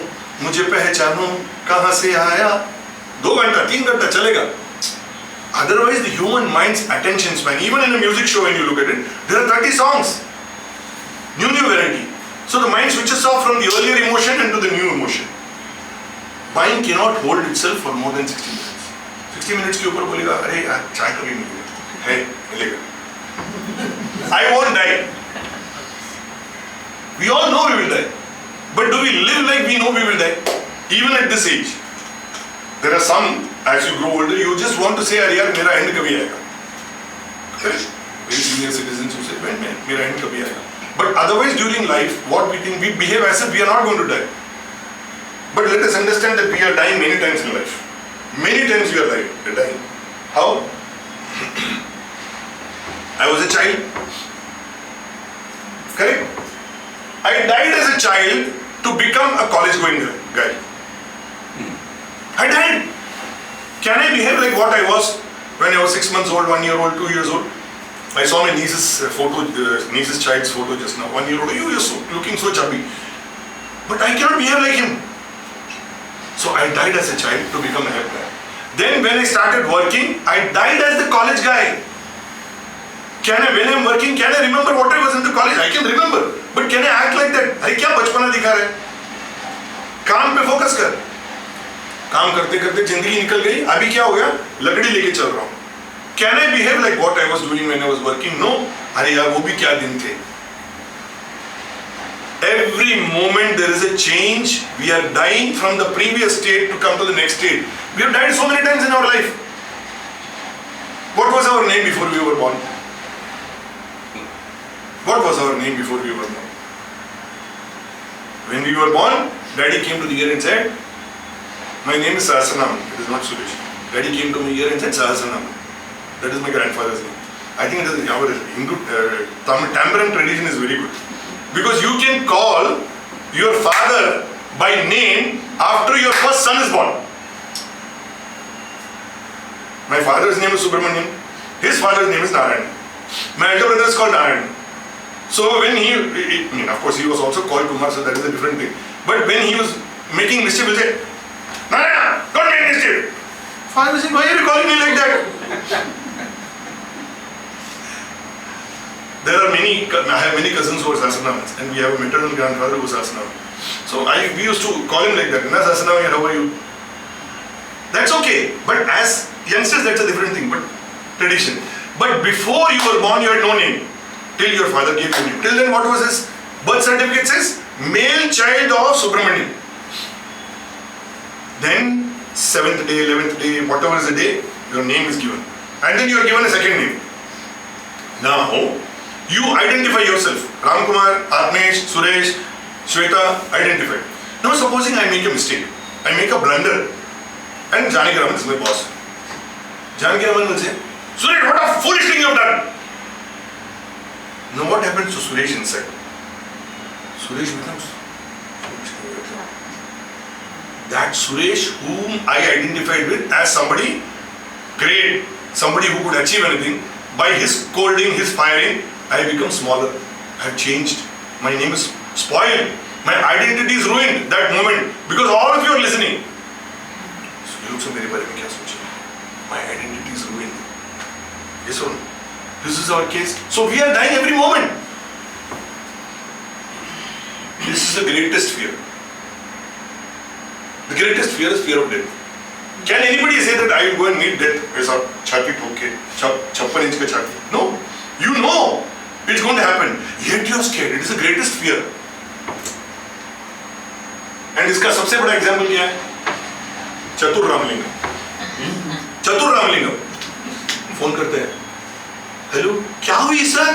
मुझे पहचानो कहाँ से आया 2 घंटा 3 घंटा चलेगा. Otherwise the human mind's attention span, even in a music show when you look at it, there are 30 songs, new variety. So the mind switches off from the earlier emotion into the new emotion. Mind cannot hold itself for more than 60 minutes. 60 minutes के ऊपर बोलेगा अरे यार चाय कभी मिलेगा है मिलेगा. I won't die. We all know we will die. But do we live like we know we will die? Even at this age. There are some, as you grow older, you just want to say, "Arey yaar, mera end kabhi aayega." Correct? Very senior citizens who say, "Man, mera end kabhi aayega." But otherwise, during life, what we think, we behave as if we are not going to die. But let us understand that we are dying many times in life. Many times we are dying. How? I was a child. Correct? I died as a child to become a college-going guy. I died. Can I behave like what I was when I was 6 months old, 1 year old, 2 years old? I saw my niece's niece's child's photo just now. 1 year old. You are looking so chubby. But I cannot behave like him. So I died as a child to become a health guy. Then when I started working, I died as the college guy. When I'm working, can I remember what I was in the college? I can remember. But can I act like that? अरे क्या बचपना दिखा रहा है? काम पे focus कर. काम करते करते जिंदगी निकल गई. अभी क्या हो गया? लकड़ी लेके चल रहा हूँ. Can I behave like what I was doing when I was working? No. अरे यार वो भी क्या दिन थे? Every moment there is a change. We are dying from the previous state to come to the next state. We have died so many times in our life. What was our name before we were born? What was our name before we were born? When we were born, Daddy came to the ear and said, "My name is Sahasranam." It is not Suresh. Daddy came to my ear and said, "Sahasranam." That is my grandfather's name. I think it is our Hindu Tambaram tradition is very good, because you can call your father by name after your first son is born. My father's name is Subramanian. His father's name is Narayan. My elder brother is called Narayan. So when of course he was also called Kumar, so that is a different thing. But when he was making mischief, he'll say, "Narayana, don't make mischief." Father was saying, "Why are you calling me like that?" There are I have many cousins who are Sahasranamans, and we have a maternal grandfather who is Sahasranam. So we used to call him like that. "Na Sahasranam, how are you?" That's okay. But as youngsters, that's a different thing. But tradition. But before you were born, you had no name. Till your father gave you name. Till then, what was his birth certificate says? Male child of Subramanian. Then 7th day, 11th day, whatever is the day, your name is given. And then you are given a second name. Now, you identify yourself. Ramkumar, Agnesh, Suresh, Shweta, identified. Now supposing I make a mistake. I make a blunder. And Janaki Raman is my boss. Janaki Raman will say, "Suresh, what a foolish thing you have done." Now what happens to Suresh inside? Suresh becomes that Suresh whom I identified with as somebody great, somebody who could achieve anything. By his scolding, his firing, I become smaller. I have changed. My name is spoiled. My identity is ruined that moment, because all of you are listening. So you look, मेरे बारे में क्या सोचे? My identity is ruined. Yes or no? This is our case. So we are dying every moment. This is the greatest fear. The greatest fear is fear of death. Can anybody say that I will go and meet death? ऐसा छाती ठोक के 56 inch का छाती? No. You know it's going to happen. Yet you are scared. It is the greatest fear. And इसका सबसे बड़ा example क्या है? चतुर रामलिंगम. चतुर रामलिंगम फोन करते हैं. हेलो, क्या हुई सर?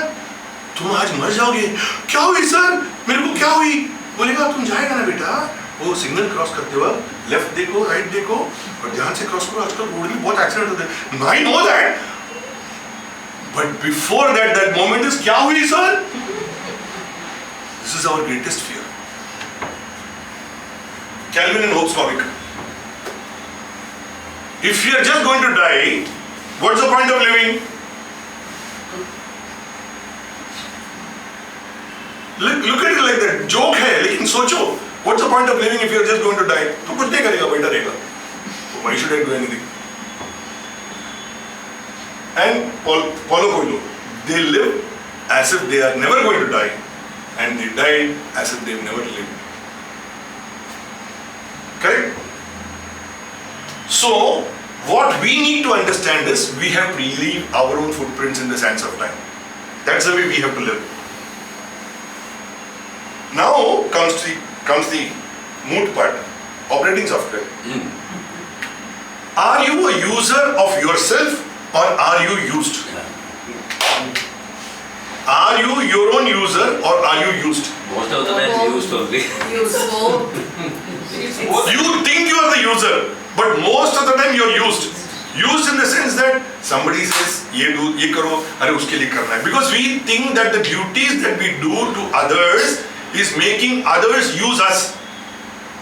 तुम आज मर जाओगे. क्या हुई सर? मेरे को क्या हुई? बोलेगा तुम जाएगा ना बेटा, वो सिग्नल क्रॉस करते वक्त लेफ्ट देखो, राइट देखो, और ध्यान से क्रॉस करो. आजकल रोड में बहुत एक्सीडेंट होते हैं. I know that, but before that, that moment is क्या हुई sir? This is our greatest fear. Calvin and Hobbes comic. If you are just going to die, what's the point of living? Look at it like that. Joke है, लेकिन सोचो, what's the point of living if you're just going to die? तो कुछ नहीं करेगा, बैठा रहेगा. Why should I do anything? And Paulo Coelho, they live as if they are never going to die, and they died as if they've never lived. Correct? So, what we need to understand is we have to leave our own footprints in the sands of time. That's the way we have to live. Now comes the moot part, operating software. Are you a user of yourself or are you used? Are you your own user or are you used? Most of the time used only. You think you are the user, but most of the time you are used. Used in the sense that somebody says, ye karo, are uske liye karna hai. Because we think that the duties that we do to others is making others use us.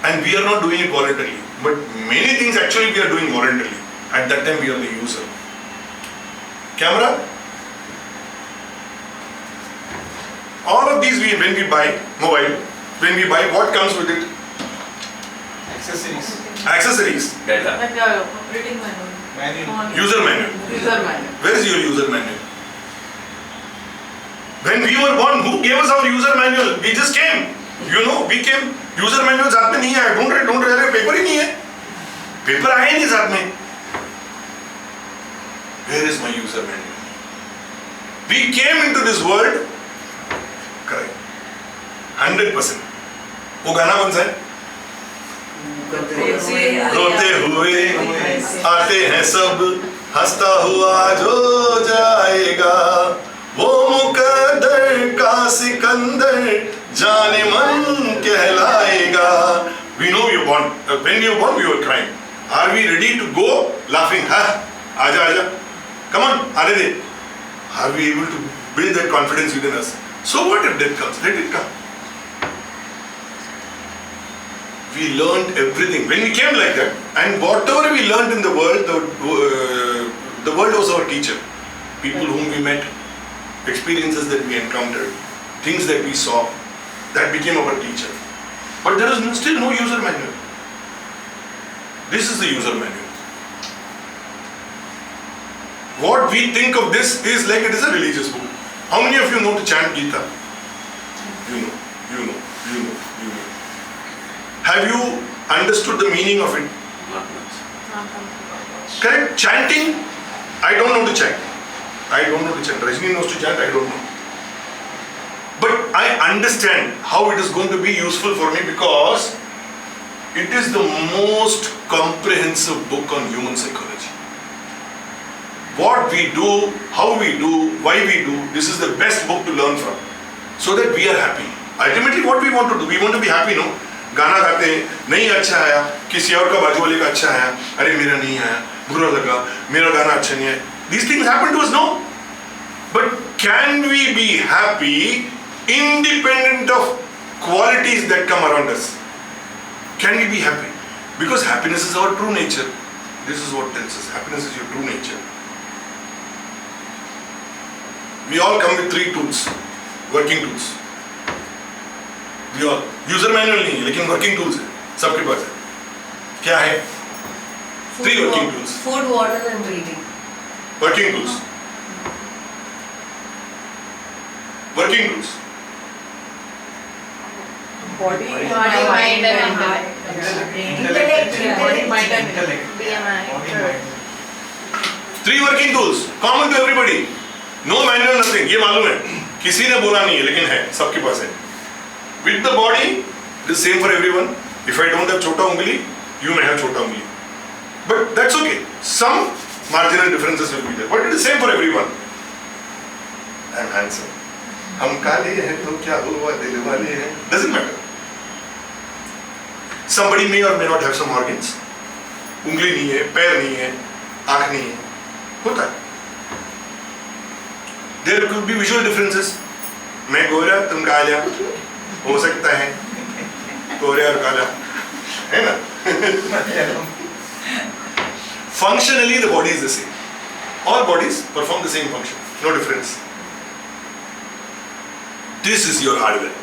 And we are not doing it voluntarily. But many things actually we are doing voluntarily. At that time we are the user. Camera? All of these when we buy mobile, when we buy, what comes with it? Accessories. Data. Like operating manual. User manual. User manual. Where is your user manual? When we were born, who gave us our user manual? We just came. You know, we came. User manual साथ में नहीं है. ढूंढ रहे paper ही नहीं है. Paper आए नहीं साथ में. Where is my user manual? We came into this world. Correct. 100%. वो गाना कौन सा है? रोते हुए आते हैं सब, हंसता हुआ जो जाएगा, वो मुकद्दर का सिकंदर जाने मन कहलाएगा. We know you born. When you were born, we were crying. Are we ready to go laughing? Ha? आजा आजा. Come on, आने दे. Are we able to build that confidence within us? So what if death comes? Let it come. We learned everything. When we came like that, and whatever we learned in the world was our teacher. People whom we met, experiences that we encountered, things that we saw, that became our teacher. But there is still no user manual. This is the user manual. What we think of this is like it is a religious book. How many of you know to chant Gita? You know. Have you understood the meaning of it? Not much. Correct? Chanting, I don't know to chant. Rajni knows to chant, I don't know. But I understand how it is going to be useful for me because it is the most comprehensive book on human psychology. What we do, how we do, why we do, this is the best book to learn from. So that we are happy. Ultimately what we want to do, we want to be happy, no? गाना गाते हैं, नहीं अच्छा आया, किसी और का बाजू वाले का अच्छा आया, अरे मेरा नहीं आया, बुरा लगा, मेरा गाना अच्छा नहीं है. These things happen to us, no? But can we be happy independent of qualities that come around us? Can we be happy? Because happiness is our true nature. This is what tells us, happiness is your true nature. We all come with 3 tools, working tools. We all, user manual नहीं है, लेकिन working tools है, सबके पास है. क्या है? 3 working tools. Food, water and breathing. Working tools. Working tools. Body, mind and heart. Body, mind and intellect. 3 working tools, common to everybody. No manual, nothing. ये मालूम है. किसी ने बोला नहीं है, लेकिन है, सबके पास है. With the body, it is same for everyone. If I don't have chota ungli, you may have chota ungli. But that's okay. Some marginal differences will be there. But it is same for everyone. I am handsome. हम काले हैं तो क्या हुआ दिल वाले हैं. Doesn't matter. Somebody may or may not have some organs. उंगली नहीं है, पैर नहीं है, आँख नहीं है. होता है. There could be visual differences. मैं गोरा, तुम काला. हो सकता है गोरे और काला, है ना? Functionally, the body is the same. All bodies perform the same function. No difference. This is your hardware.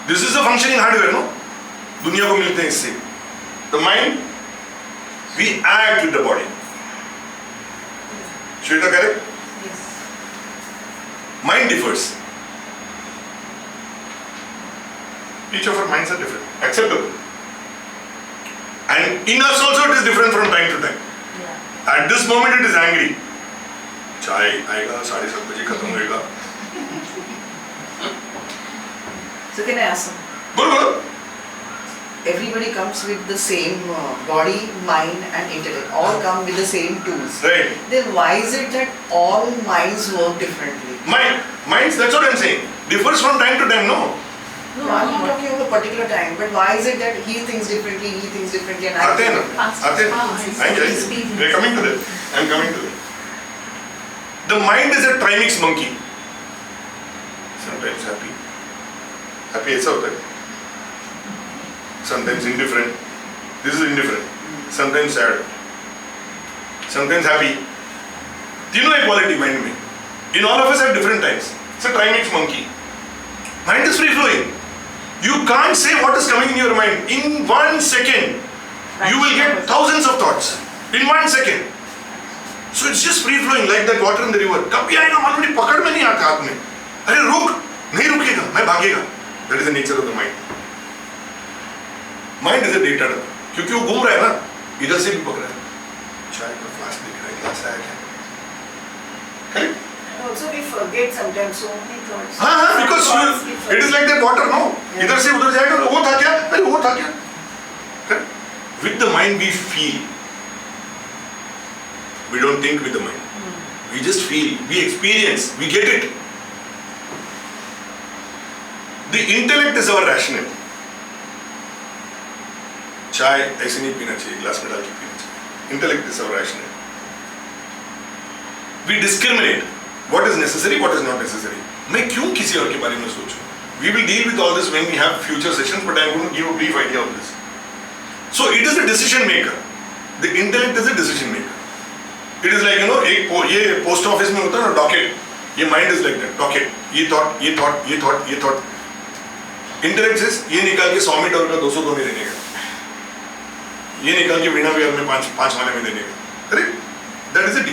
This is the functioning hardware, no? दुनिया को मिलते हैं इससे. The mind, we act with the body. Shweta, correct? Yes. Mind differs. Each of our minds are different. Acceptable. And in us also it is different from time to time. Yeah. At this moment it is angry. चाय आएगा 7:30 बजे खत्म होएगा. So can I ask something? बोलो बोलो. Everybody comes with the same body, mind and intellect. All come with the same tools. Right. Then why is it that all minds work differently? Minds, that's what I'm saying. Differs from time to time, no? No, I'm not talking about a particular time, but why is it that he thinks differently, he thinks differently and I आते हैं think ना. differently? आते हैं. We're coming to that. I'm coming to that. The mind is a trimix monkey. Sometimes happy. Happy ऐसा होता है. Sometimes indifferent. This is indifferent. Sometimes sad. Sometimes happy. तीनों एक quality mind में. In all of us at different times. It's a trimix monkey. Mind is free flowing. You can't say what is coming in your mind. In 1 second, you will get thousands of thoughts. In 1 second. So it's just free flowing like that water in the river. कभी आएगा मालूम नहीं, पकड़ में नहीं आता हाथ में. अरे रुक, नहीं रुकेगा, मैं भागेगा. That is the nature of the mind. Mind is a data dump. क्योंकि वो घूम रहा है ना, इधर से भी पकड़ रहा है. चाय का फ्लास्क दिख रहा है, ग्लास आया क्या? Correct? Also we forget sometimes so many thoughts. हाँ, because it is like that water, no? इधर से उधर जाएगा, वो था क्या? अरे वो था क्या? Correct? With the mind we feel. We don't think with the mind. We just feel, we experience, we get it. The intellect is our rationale. चाय ऐसे नहीं पीना चाहिए, ग्लास में डाल के पीना चाहिए. Intellect is our rationale. We discriminate what is necessary, what is not necessary. मैं क्यों किसी और के बारे में सोचूं? We will deal with all this when we have future sessions, but I am going to give a brief idea of this. So it is a decision maker. The intellect is a decision maker. It is like, you know, ये post office में होता है ना docket. ये mind is like that docket. ये thought, ये thought, ये thought, ये thought. Intellect says ये निकाल के 100 मीटर का 200 में देने का. ये निकाल के बिना विहार में 5 माले में देने का. Correct? That is the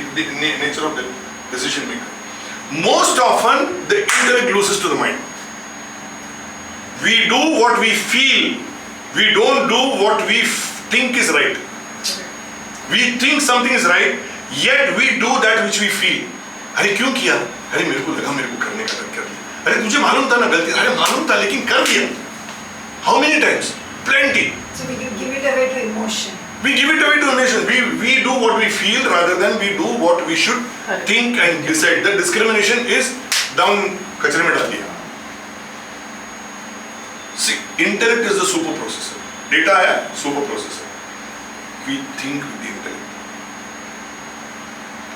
nature of the decision maker. Most often, the intellect loses to the mind. We do what we feel. We don't do what we think is right. We think something is right, yet we do that which we feel. अरे क्यों किया? अरे मेरे को लगा मेरे को करने का कर दिया. अरे तुझे मालूम था ना गलती. अरे मालूम था लेकिन कर दिया. How many times? Plenty. So we can give it away to emotion. We give it away to emotion. We do what we feel rather than we do what we should think and decide. The discrimination is down कचरे में डाल दिया. See, intellect is the super processor. Data आया, super processor. We think with the intellect.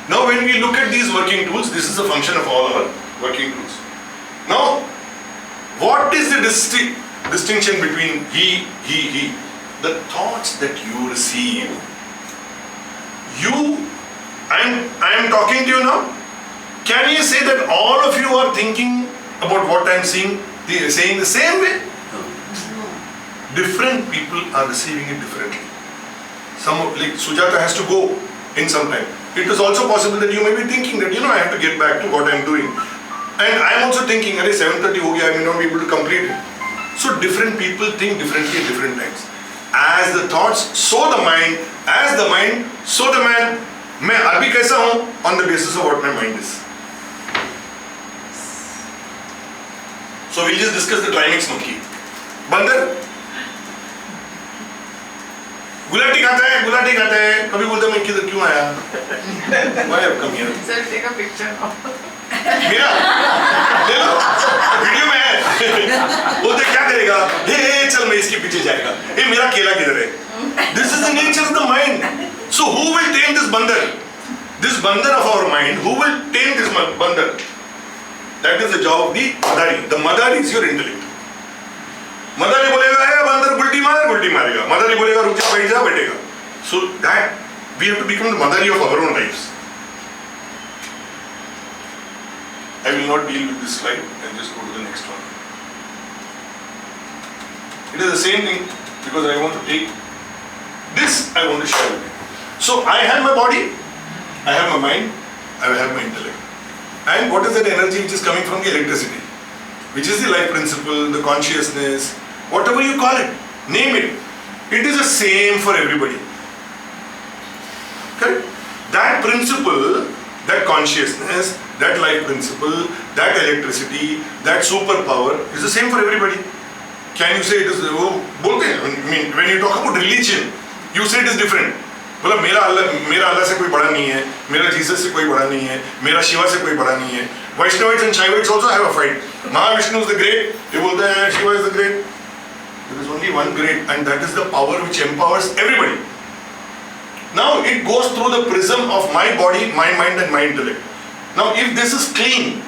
Now when we look at these working tools, this is the function of all our working tools. Now, what is the distinction between he? The thoughts that you receive, I am talking to you now. Can you say that all of you are thinking about what I am saying the same way? No. Different people are receiving it differently. Some like Sujata has to go in some time. It is also possible that you may be thinking that I have to get back to what I am doing, and I am also thinking, "Arey 7:30 ho gaya, I may not be able to complete it." So different people think differently at different times. As the thoughts, so the mind. As the mind, so the man. मैं अभी कैसा हूँ on the basis of what my mind is. So we'll just discuss the trimix monkey. बंदर गुलाटी खाता है. कभी बोलता है मैं किधर क्यों आया? Why have come here? Sir, take a picture now. मेरा ले लो वीडियो में है. वो देख क्या करेगा? हे चल मैं इसके पीछे जाएगा. ये मेरा केला किधर है? This is the nature of the mind. So who will tame this bandar? This bandar of our mind. Who will tame this bandar? That is the job of the madari. The madari is your intellect. मदारी बोलेगा है बंदर गुल्टी मारेगा. मदारी बोलेगा रुक जा बैठ जा बैठेगा. So that we have to become the madari of our own lives. I will not deal with this slide and just go to the next one. It is the same thing because I want to take this, I want to share with you. So I have my body, I have my mind, I have my intellect. And what is that energy which is coming from the electricity? Which is the life principle, the consciousness, whatever you call it, name it. It is the same for everybody. Correct? That principle, that consciousness, that life principle, that electricity, that superpower is the same for everybody. Can you say it is, both? I mean, when you talk about religion, you say it is different. बोला मेरा अल्लाह से कोई बड़ा नहीं है, मेरा Jesus से कोई बड़ा नहीं है, मेरा शिवा से कोई बड़ा नहीं है. Vaishnavites and Shaivites also have a fight. Mahavishnu is the great, ये बोलते हैं Shiva is the great. There is only one great, and that is the power which empowers everybody. Now it goes through the prism of my body, my mind and my intellect. Now if this is clean,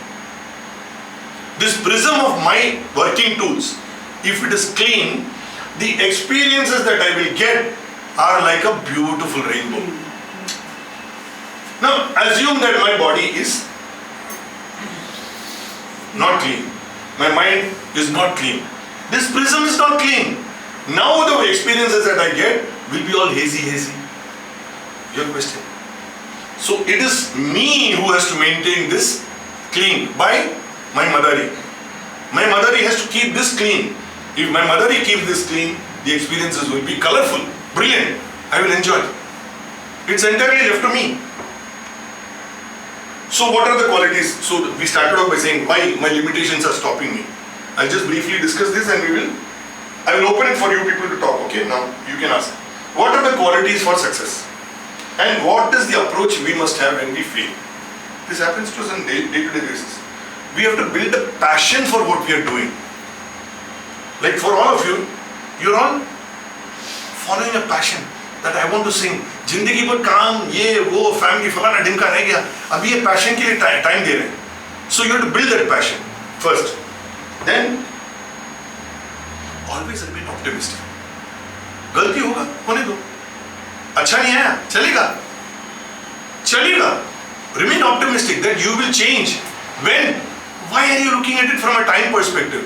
this prism of my working tools, if it is clean, the experiences that I will get are like a beautiful rainbow. Now assume that my body is not clean. My mind is not clean. This prism is not clean. Now the experiences that I get will be all hazy. Your question. So it is me who has to maintain this clean by my madari. My madari has to keep this clean. If my madari keeps this clean, the experiences will be colorful, brilliant. I will enjoy. It's entirely left to me. So what are the qualities? So we started off by saying why my limitations are stopping me. I'll just briefly discuss this and I will open it for you people to talk. Okay, now you can ask. What are the qualities for success? And what is the approach we must have when we fail? This happens to us on day-to-day basis. We have to build a passion for what we are doing. Like for all of you, you're all following a passion that I want to sing. जिंदगी पर काम ये वो family फलाना ढिमका रह गया. अभी ये passion के लिए time दे रहे हैं. So you have to build that passion first. Then always remain optimistic. गलती होगा होने दो. अच्छा नहीं आया चलेगा. Remain optimistic that you will change. When? Why are you looking at it from a time perspective?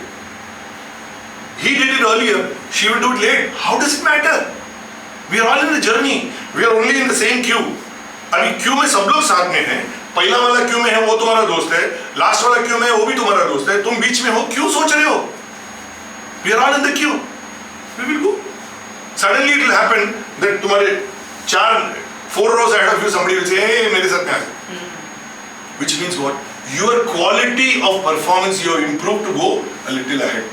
He did it earlier, she will do it late. How does it matter? We are all in the journey. We are only in the same queue. अभी Q में सब लोग साथ में हैं. पहला वाला Q में है वो तुम्हारा दोस्त है. लास्ट वाला क्यू में है वो भी तुम्हारा दोस्त है. तुम बीच में हो, क्यों सोच रहे हो? We are all in the queue. We will go. Suddenly it will happen that तुम्हारे 4 rows ahead of you somebody will say, hey, मेरे साथ में आ जाओ. Which means what? Your quality of performance you have improved to go a little ahead.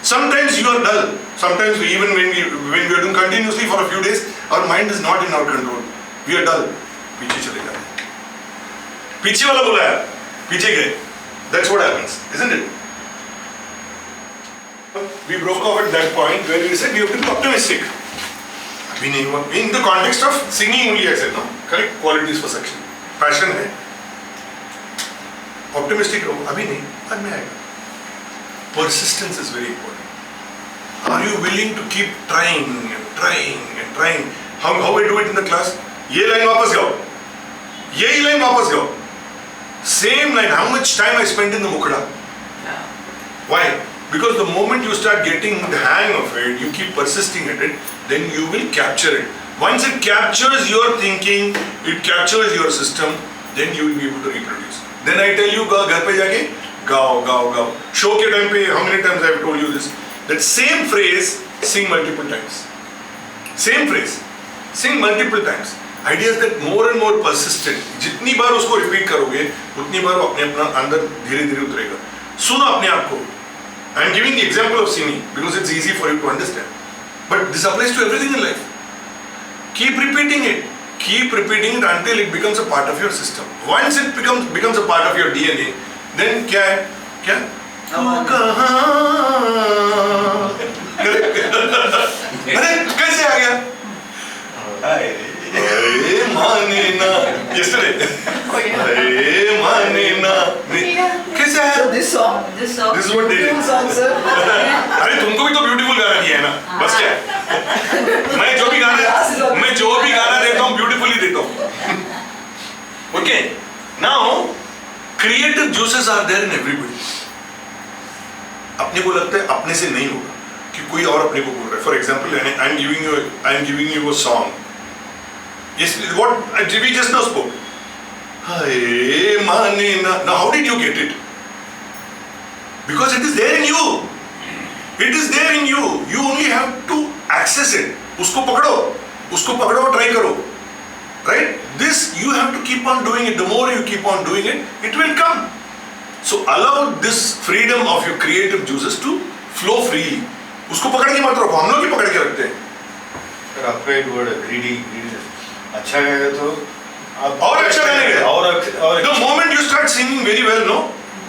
Sometimes you are dull. Sometimes even when we are doing continuously for a few days, our mind is not in our control. We are dull. पीछे चले जाते हैं. पीछे वाला बुलाया, पीछे गए. That's what happens, isn't it? We broke off at that point where we said we have to be optimistic. अभी नहीं हुआ. In the context of singing only I said, no? Correct qualities for success. Passion है. Optimistic रहो. अभी नहीं, बाद में आएगा. Persistence is very important. Are you willing to keep trying and trying? How I do it in the class? ये line वापस गाओ. यही लाइन वापस गाओ. Same line. How much time I spent in the mukda? Why? Because the moment you start getting the hang of it, you keep persisting at it, then you will capture it. Once it captures your thinking, it captures your system, then you will be able to reproduce. Then I tell you, घर पे जाके गाओ. Show के time पे how many times I have told you this? That same phrase, sing multiple times. Same phrase, sing multiple times. Idea is that more and more persistent. जितनी बार उसको repeat करोगे, उतनी बार वो अपने अंदर धीरे-धीरे उतरेगा. सुनो अपने आप को. I am giving the example of singing because it's easy for you to understand. But this applies to everything in life. Keep repeating it. Keep repeating it until it becomes a part of your system. Once it becomes a part of your DNA, then क्या है? क्या? तू कहाँ? अरे कैसे आ गया? अरे माने ना. Yesterday. अरे माने ना. कैसे आया? So this song. This is what they did. Beautiful song, sir. अरे तुमको भी तो ब्यूटीफुल गाना दिया है ना. बस क्या? मैं जो भी गाना देता हूँ ब्यूटीफुली देता हूँ. Okay. Now creative juices are there in everybody. अपने को लगता है अपने से नहीं होगा कि कोई और अपने को बोल रहा है. For example, I'm giving you a song. Yes, what we just now spoke. Hey, mane na. Now, how did you get it? Because it is there in you. It is there in you. You only have to access it. उसको पकड़ो, try करो. Right? This you have to keep on doing it. The more you keep on doing it, it will come. So allow this freedom of your creative juices to flow freely. उसको पकड़ के मत रखो. हम लोग ही पकड़ के रखते हैं. सर आपका एक वर्ड greedy अच्छा गाएगा तो आप और अच्छा गाएगा. और The moment you start singing very well, no,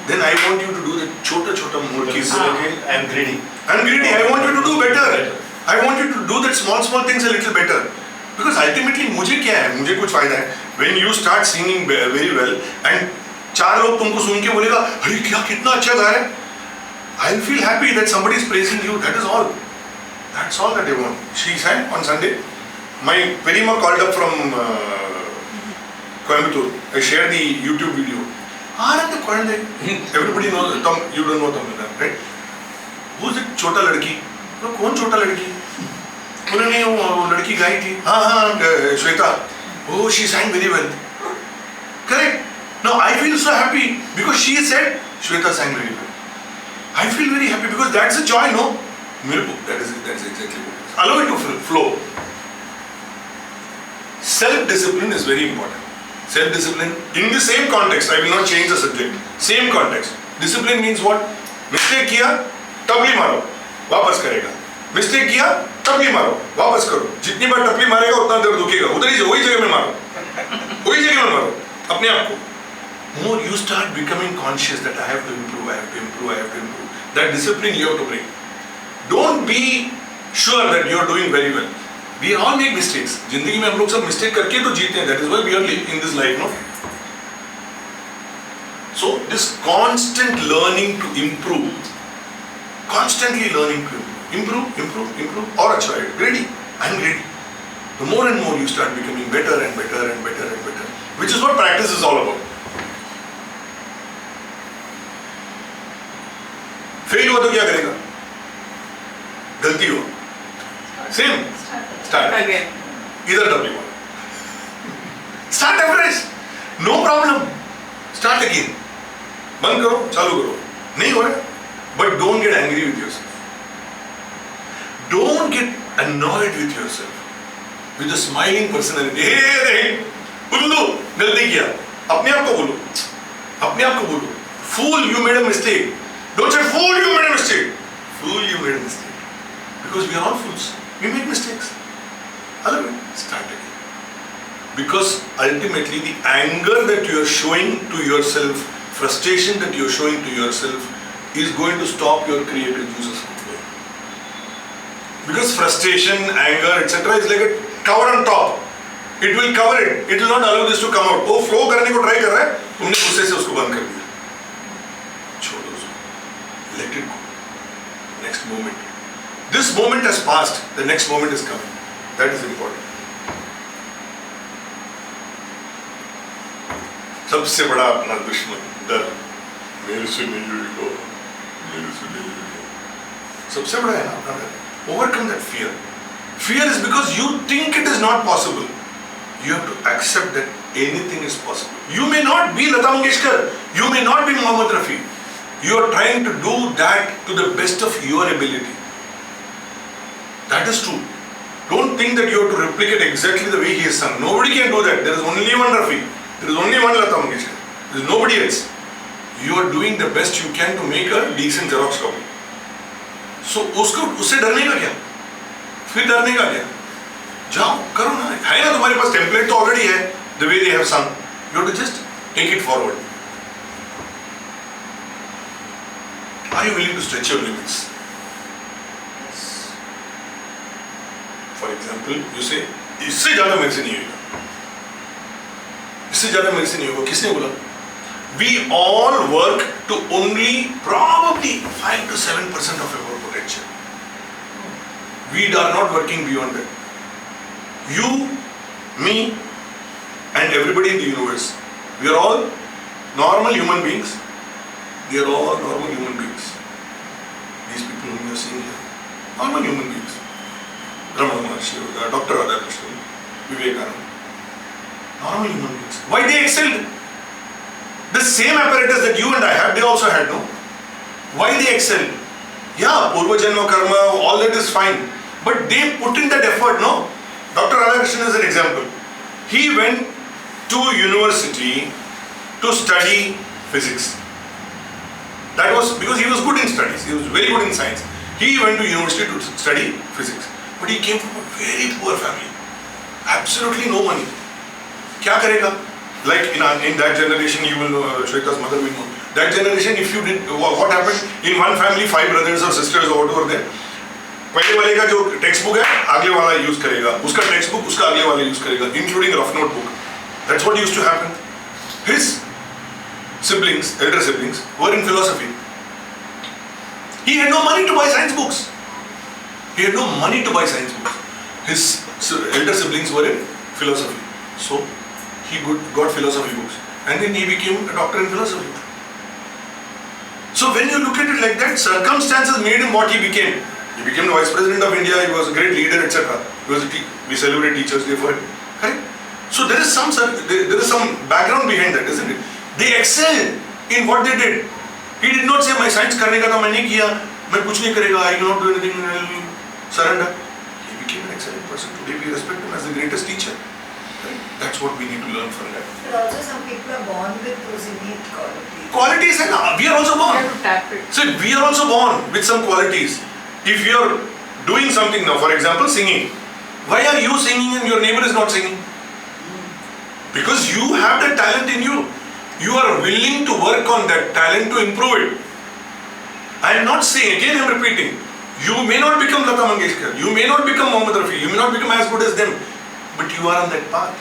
then I want you to do the छोटा मोड़की. I'm greedy. I'm greedy. I want you to do better. I want you to do that small things a little better. Because ultimately मुझे क्या है? मुझे कुछ फायदा है. When you start singing very well and चार लोग तुमको सुन के बोलेगा, अरे क्या कितना अच्छा गा रहे हैं. I'll feel happy that somebody is praising you. That is all. That's all that I want. She sang on Sunday. My Perima called up from Coimbatore. I shared the YouTube video. Anand कुழந்தை. Everybody knows. You don't know Tamil, right? Who's it? छोटा लड़की. तो कौन छोटा लड़की? उन्होंने वो लड़की गाई थी. हाँ Shweta. Oh, she sang very well. Correct. Now I feel so happy because she said Shweta sang very well. I feel very happy because that's a joy, no? That's exactly what it is. Allow it to flow. Self-discipline is very important. Self-discipline in the same context. I will not change the subject. Same context. Discipline means what? Mistake किया टपली मारो वापस करेगा. Mistake किया टपली मारो वापस करो. जितनी बार टपली मारेगा उतना देर दुखेगा. उधर ही वही जगह में मारो. वही जगह में मारो अपने आप को. More you start becoming conscious that I have to improve. That discipline you have to bring. Don't be sure that you are doing very well. We all make mistakes. जिंदगी में हम लोग सब mistake करके तो जीते हैं. That is why we are in this life, no? So this constant learning to improve, constantly learning to improve. और अच्छा है. Greedy. I'm greedy. The more and more you start becoming better, which is what practice is all about. फेल हुआ तो क्या करेगा? गलती हो सेम स्टार्ट Again. इधर डब्ल्यू start afresh. No problem. Start again. बंद करो चालू करो. नहीं हो रहा but don't get angry with yourself. Don't get annoyed with yourself with a smiling personality. Hey उल्लू गलती किया. अपने आप को बोलो fool you made a mistake. Don't say, fool, you made a mistake. Fool, you made a mistake. Because we are all fools. We make mistakes. Allow it. Start again. Because ultimately the anger that you are showing to yourself, frustration that you are showing to yourself is going to stop your creative juices from flowing. Because frustration, anger, etc. is like a cover on top. It will cover it. It will not allow this to come out. वो flow करने को try कर रहा है, तुमने गुस्से से उसको बंद कर दिया. Let it go. Next moment. This moment has passed. The next moment is coming. That is important. सबसे बड़ा अपना दुश्मन डर. मेरे से नहीं होगा. सबसे बड़ा है ना अपना डर. Overcome that fear. Fear is because you think it is not possible. You have to accept that anything is possible. You may not be Lata Mangeshkar. You may not be Mohammed Rafi. You are trying to do that to the best of your ability. That is true. Don't think that you have to replicate exactly the way he has sung. Nobody can do that. There is only one Rafi. There is only one Lata Mangeshkar. There is nobody else. You are doing the best you can to make a decent Xerox copy. So उससे डरने का क्या? फिर डरने का क्या? जाओ करो ना. है ना तुम्हारे पास टेम्पलेट तो ऑलरेडी है. The way they have sung. You have to just take it forward. Are you willing to stretch your limits? For example, you say, इससे ज़्यादा मेरे से नहीं होगा. इससे ज़्यादा मेरे से नहीं होगा. किसने बोला? We all work to only probably 5 to 7% of our potential. We are not working beyond that. You, me, and everybody in the universe, we are all Normal human beings. They are all normal human beings. These people whom you are seeing here, normal human beings. Ramana Maharshi, Dr. Radhakrishnan, Vivekananda, normal human beings. Why they excelled? The same apparatus that you and I have, they also had, no? Why they excelled? Yeah, Purva Janma Karma, all that is fine. But they put in that effort, no? Dr. Radhakrishnan is an example. He went to university to study physics. That was because he was good in studies. He was very good in science. He went to university to study physics. But he came from a very poor family. Absolutely no money. Kya karega? Like in that generation, you will know, Shweta's mother will know. That generation, if you did, what happened? In one family, 5 brothers or sisters or whatever there. पहले वाले का जो text book है अगले वाला use करेगा, उसका text book उसका अगले वाला यूज करेगा, including rough note book. That's what used to happen. His siblings, elder siblings, were in philosophy. He had no money to buy science books. He had no money to buy science books. His elder siblings were in philosophy. So he got philosophy books. And then he became a doctor in philosophy. So when you look at it like that, circumstances made him what he became. He became the Vice President of India, he was a great leader, etc. We celebrate Teachers Day for him. Correct? So there is some background behind that, isn't it? They excelled in what they did. He did not say, मैं science करने का था, मैं नहीं किया, मैं कुछ नहीं करेगा, I cannot do anything, I will surrender. He became an excellent person. Today we respect him as the greatest teacher. Right? That's what we need to learn from that. But also some people are born with those innate qualities. Qualities, and we are also born. You have to tap it. So we are also born with some qualities. If you are doing something now, for example, singing, why are you singing and your neighbor is not singing? Because you have that talent in you. You are willing to work on that talent to improve it. I am not saying, again I am repeating, you may not become Lata Mangeshkar, you may not become Mohammad Rafi, you may not become as good as them, but you are on that path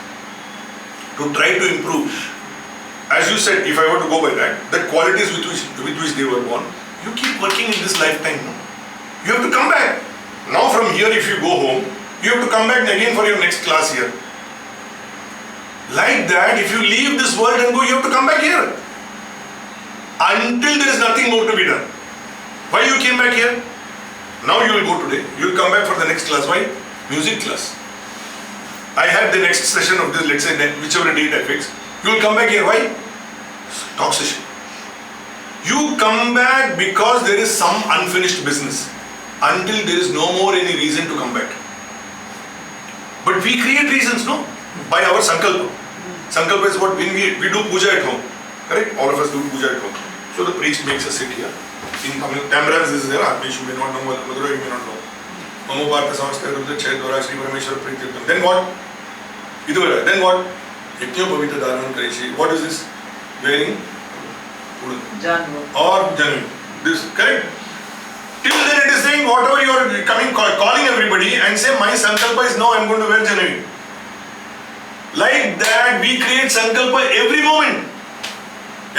to try to improve. As you said, if I were to go by that, the qualities with which they were born, you keep working in this lifetime. No? You have to come back. Now from here, if you go home, you have to come back again for your next class here. Like that, if you leave this world and go, you have to come back here. Until there is nothing more to be done. Why you came back here? Now you will go today. You will come back for the next class. Why? Music class. I had the next session of this, let's say, whichever date I fix. You will come back here. Why? Talk session. You come back because there is some unfinished business. Until there is no more any reason to come back. But we create reasons, no? By our sankalpa. Sankalpa is what when we do puja at home. Correct? All of us do puja at home. So the priest makes us sit here. In Tambrans this is there. Admesh, you may not know, Madurai you may not know. Mamo Bharta Samastha Rudra Chaydwara Shri Parameshwar Pritirtham. Then what? Then what? Yajna Pavitra Dharan Kareshi. What is this? Wearing? Janva. Or Janvi. This, correct? Till then it is saying whatever you are calling everybody and say my sankalpa is now I am going to wear Janavi. Like that we create sankalpa every moment.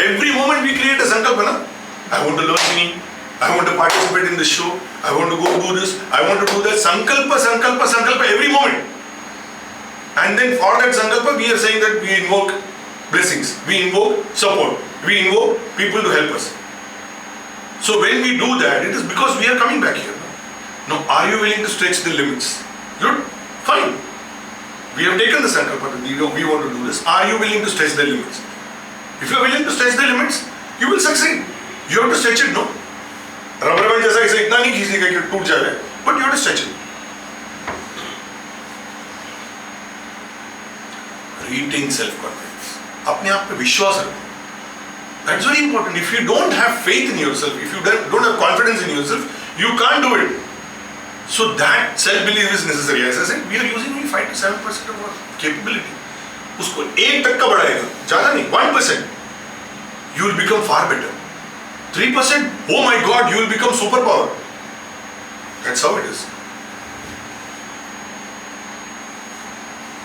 Every moment we create a sankalpa. Na? I want to learn singing. I want to participate in this show. I want to go do this. I want to do that. Sankalpa, sankalpa, sankalpa every moment. And then for that sankalpa we are saying that we invoke blessings. We invoke support. We invoke people to help us. So when we do that, it is because we are coming back here. Now, are you willing to stretch the limits? Good, fine. We have taken the sankalpa, we want to do this. Are you willing to stretch the limits? If you are willing to stretch the limits, you will succeed. You have to stretch it, no? Rubber band जैसा इसे इतना नहीं खींचेगा कि टूट जाए, but you have to stretch it. Retain self-confidence. अपने आप पे विश्वास रखो. That's very important. If you don't have faith in yourself, if you don't have confidence in yourself, you can't do it. So that self-belief is necessary. As I said, we are using only 5 to 7% of our capability. उसको 1% का बढ़ाएगा, ज़्यादा नहीं, 1%. You will become far better. 3%, oh my God, you will become superpower. That's how it is.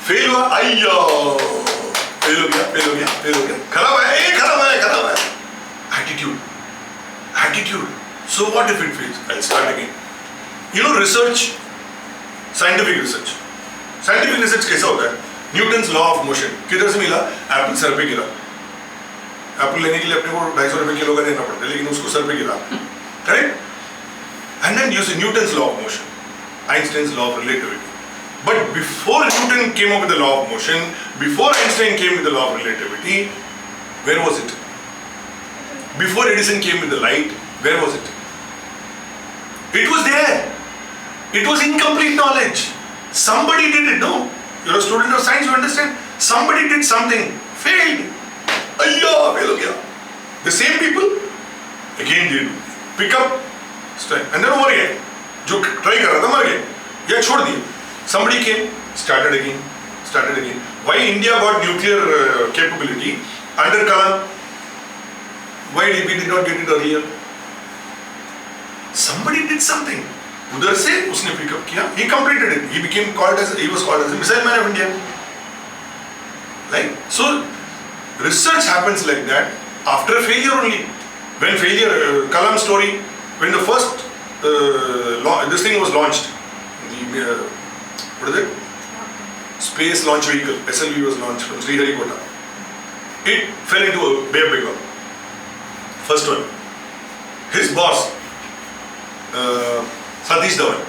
Fail हुआ, आइया. Fail हो गया. खराब है. Attitude. So what if it fails? I'll start again. You know research, scientific research. Scientific research कैसा होता है? Newton's law of motion. किधर से मिला? Apple सर पे गिरा. एप्पल लेने के लिए अपने को 250 रुपए किलो का देना पड़ता है, लेकिन उसको सर पे गिरा, correct? And then you see Newton's law of motion, Einstein's law of relativity. But before Newton came up with the law of motion, before Einstein came with the law of relativity, where was it? Before Edison came with the light, where was it? It was there. It was incomplete knowledge. Somebody did it, no? You're a student of science, you understand? Somebody did something, failed. Ayya, fail ho gaya. The same people, again did. Pick up, and then over again. जो try कर रहा था मर गया, या छोड़ दिया. Somebody came, started again. Why India got nuclear capability under Kalam? Why we did not get it earlier? Somebody did something. उधर से उसने pick up किया. He completed it. He was called as the missile man of India. Right? So research happens like that after failure only. When failure, Kalam's story, when the first this thing was launched, what is it? Space launch vehicle, SLV was launched from Sriharikota. It fell into a Bay of Bengal. First one. His boss, Satish Dhawan.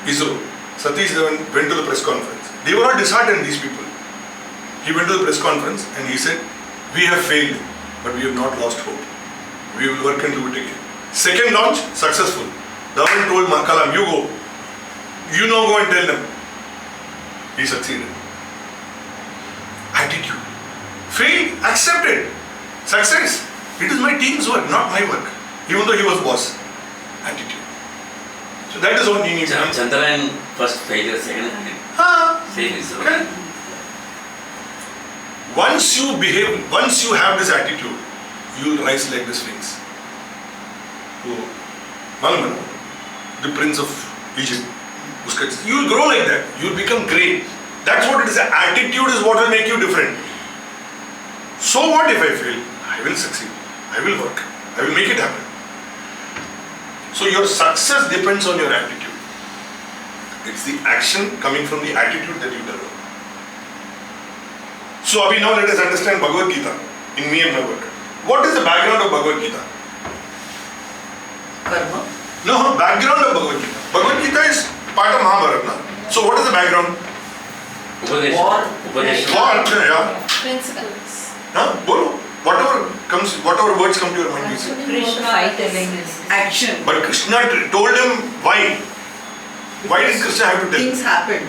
ISRO. Satish Dhawan went to the press conference. They were not disheartened, these people. He went to the press conference and he said, we have failed, but we have not lost hope. We will work and do it again. Second launch, successful. Dhawan told Kalam, you go. You now go and tell them. He succeeded. Attitude. Failed, accepted. Success. It is my team's work, not my work. Even though he was boss. Attitude. So that is what you need to do. Chandrayaan first failure, second same is Okay. Once you behave, once you have this attitude, you will rise like the Sphinx. Malman, the prince of Egypt, you will grow like that. You will become great. That's what it is. Attitude is what will make you different. So what if I fail? I will succeed. I will work. I will make it happen. So your success depends on your attitude. It's the action coming from the attitude that you develop. So Abhi, now let us understand Bhagavad Gita in me and my work. What is the background of Bhagavad Gita? Karma. No, background of Bhagavad Gita. Bhagavad Gita is part of Mahabharata. So what is the background? Upadesha. What? Yeah. Principles. Huh? Bolo. Whatever words come to your mind, you say. Action. But Krishna told him why. Why did Krishna have to tell him? Things happen.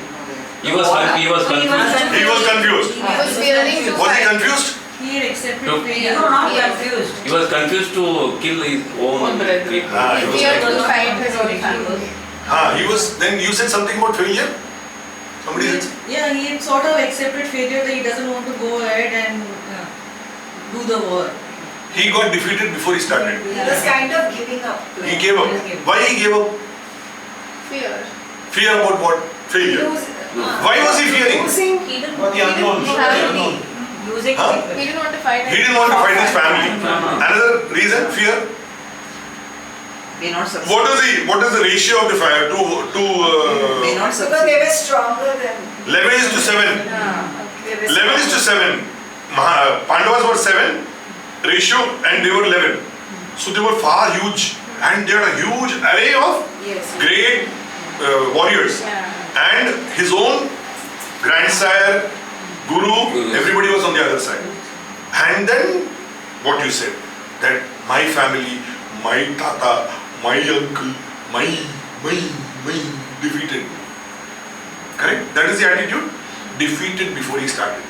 He was confused. He was confused. He was fearing to Was he fight. confused? He had accepted No. failure. No, not confused. He was confused to kill his own people. Ah, He he was feared confused. to fight his own family. He was. Then you said something about failure. Somebody said. Yeah, he had sort of accepted failure that he doesn't want to go ahead and do the war. He got defeated before he started. He was kind of giving up. He gave up. Why he gave up? Fear. Fear about what? Failure. Why was he fearing? He didn't He didn't have losing Huh? people. He didn't want to fight. He didn't want to fight his family. Another reason, fear. May not succeed. What is the ratio of the fire to May not Because succeed. they were stronger than. 11:7. They were 11:7. Pandavas were 7 ratio and they were 11. So they were far huge and they had a huge array of Yes. great warriors. Yeah. And his own grandsire, Guru, everybody was on the other side. And then what you said, that my family, my tata, my uncle, my defeated. Correct? That is the attitude. Defeated before he started.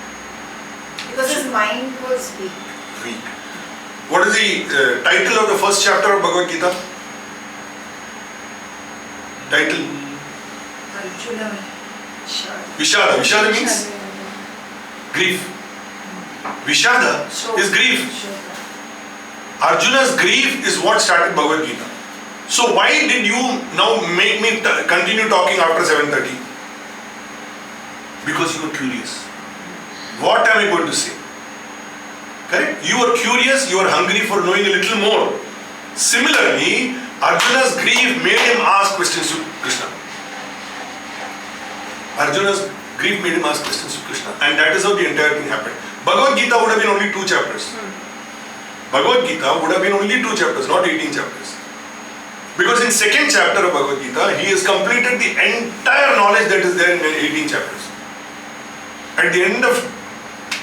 Because his mind was weak. Weak. What is the title of the first chapter of Bhagavad Gita? Title? Arjuna. Sure. Vishada. Vishada means grief. Vishada is grief. Arjuna's grief is what started Bhagavad Gita. So why did you now make me continue talking after 7:30? Because you were curious. What am I going to say? Correct? You are curious, you are hungry for knowing a little more. Similarly, Arjuna's grief made him ask questions to Krishna. Arjuna's Grief made him ask questions to Krishna, and that is how the entire thing happened. Bhagavad Gita would have been only 2 chapters. Bhagavad Gita would have been only 2 chapters, not 18 chapters. Because in 2nd chapter of Bhagavad Gita, he has completed the entire knowledge that is there in 18 chapters. At the end of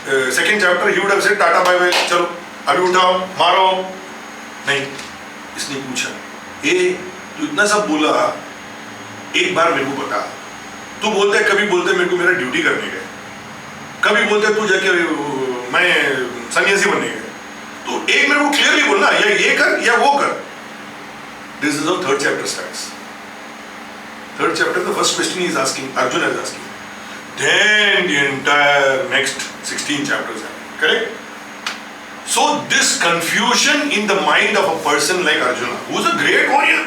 2nd chapter, he would have said, Tata bye bye, chalo, abhi उठाओ, मारो. नहीं, इसने पूछा, तू इतना सब बोला, एक बार मेरे को बता. तू बोलता है, कभी बोलता है मेरे को मेरा ड्यूटी करने गए, कभी बोलता है तू जाके मैं सन्यासी बनने गए. तो एक मेरे को क्लियरली बोलना, या ये कर या वो कर. This is how 3rd chapter starts. 3rd chapter, the first question he is asking, Arjuna is asking. Then the entire next 16 chapters happen. Correct? So this confusion in the mind of a person like Arjuna, who is a great warrior,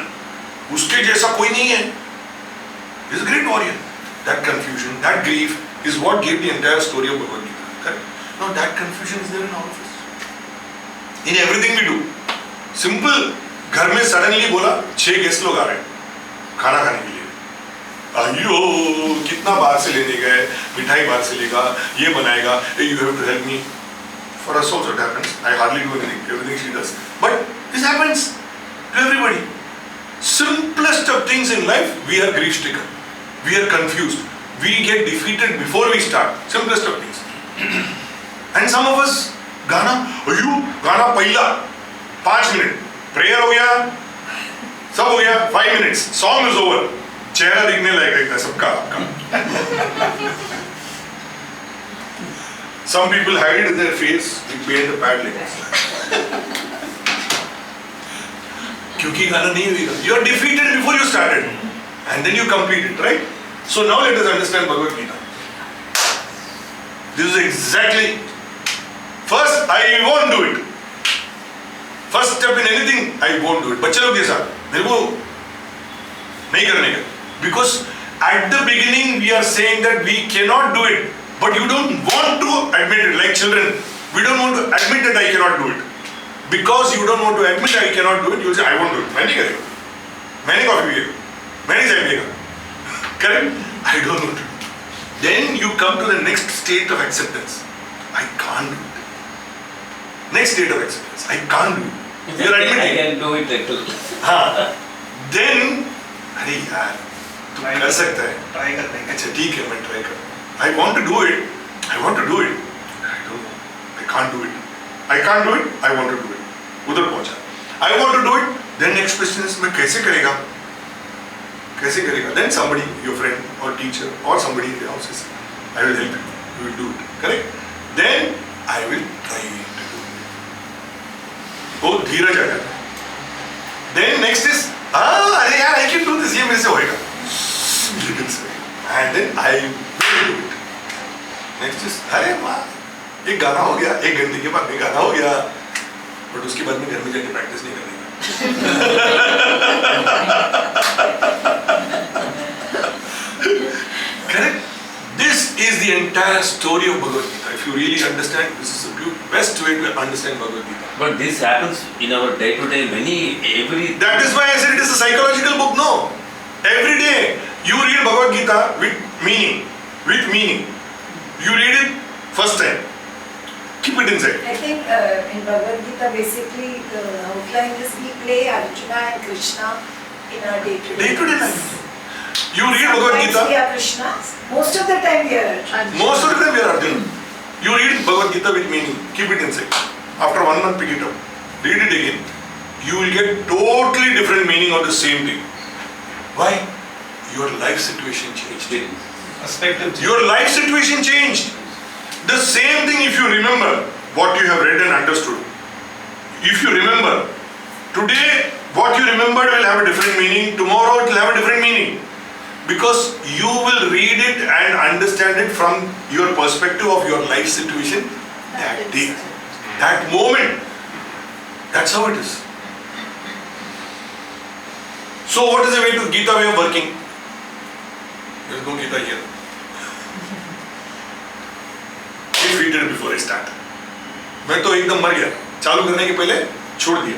उसके जैसा कोई नहीं है, he is a great warrior. That confusion, that grief is what gave the entire story of Bhagavad Gita. Correct? Now that confusion is there in all of us. In everything we do. Simple. घर में suddenly बोला 6 guest लोग आ रहे हैं खाना खाने के लिए. अयो कितना बाहर से लेने गए, मिठाई बाहर से लेगा, ये बनाएगा, you have to help me. For us also it happens. I hardly do anything. Everything she does. But this happens to everybody. Simplest of things in life, we are grief stricken. We are confused. We get defeated before we start. Simplest of things. And some of us, गाना पहला 5 minute, prayer हो गया, सब हो गया, 5 minutes, song is over. चेहरा दिखने लायक रहता है सबका आपका. Some people hide their face behind the pad like this. क्योंकि गाना नहीं होगा. You are defeated before you started, and then you complete it, right? So now let us understand Bhagavad Gita. This is exactly. First, I won't do it. First step in anything, I won't do it. बच्चे लोग के साथ मेरे को नहीं करने का. Because at the beginning we are saying that we cannot do it, but you don't want to admit it. Like children, we don't want to admit that I cannot do it. Because you don't want to admit I cannot do it, you will say I won't do it. मैं नहीं करेगा, मैं नहीं coffee पिएगा, मैं नहीं चाय पिएगा. Correct? I don't want to. Then you come to the next state of acceptance. I can't do it. Next state of acceptance. I can't do it. You are admitting. I can do it too. हाँ. Then अरे यार तू कर सकता है. Try करते हैं. अच्छा ठीक है मैं ट्राई कर. I want to do it. I want to do it. I don't know. I can't do it. I can't do it. I want to do it. उधर पहुंचा. I want to do it. Then next question is मैं कैसे करेगा? कैसे करेगा? Then somebody, your friend or teacher or somebody in the house is, I will help you. You will do it. Correct? Then I will try to do it. वो धीरज आ जाता है. Then next is अरे यार I can do this. ये मेरे से होएगा. You can say. And then I will do it. Next is अरे वाह एक गाना हो गया, 1 घंटे के बाद में गाना हो गया, बट उसके बाद में घर में जाके प्रैक्टिस नहीं करने Correct? This is the entire story of Bhagavad Gita. If you really understand, this is the best way to understand Bhagavad Gita. But this happens in our day-to-day every. That is why I said it is a psychological book. No. Every day you read Bhagavad Gita with meaning. With meaning. You read it first time. Keep it inside. I think in Bhagavad Gita, basically the outline is we play Arjuna and Krishna in our day-to-day life. You read Bhagavad Gita. Sometimes we are Krishnas. Most of the time we are Arjuna. Most of the time we are Arjuna. You read Bhagavad Gita with meaning. Keep it inside. After 1 month, pick it up. Read it again. You will get totally different meaning of the same thing. Why? Your life situation changed. Perspective. Your life situation changed. The same thing if you remember what you have read and understood. If you remember, today what you remembered will have a different meaning, tomorrow it will have a different meaning. Because you will read it and understand it from your perspective of your life situation that day, that moment. That's how it is. So what is the way to Gita way of working? There is no Gita here. Defeated before I start. मैं तो एकदम मर गया. चालू करने के पहले छोड़ दिया.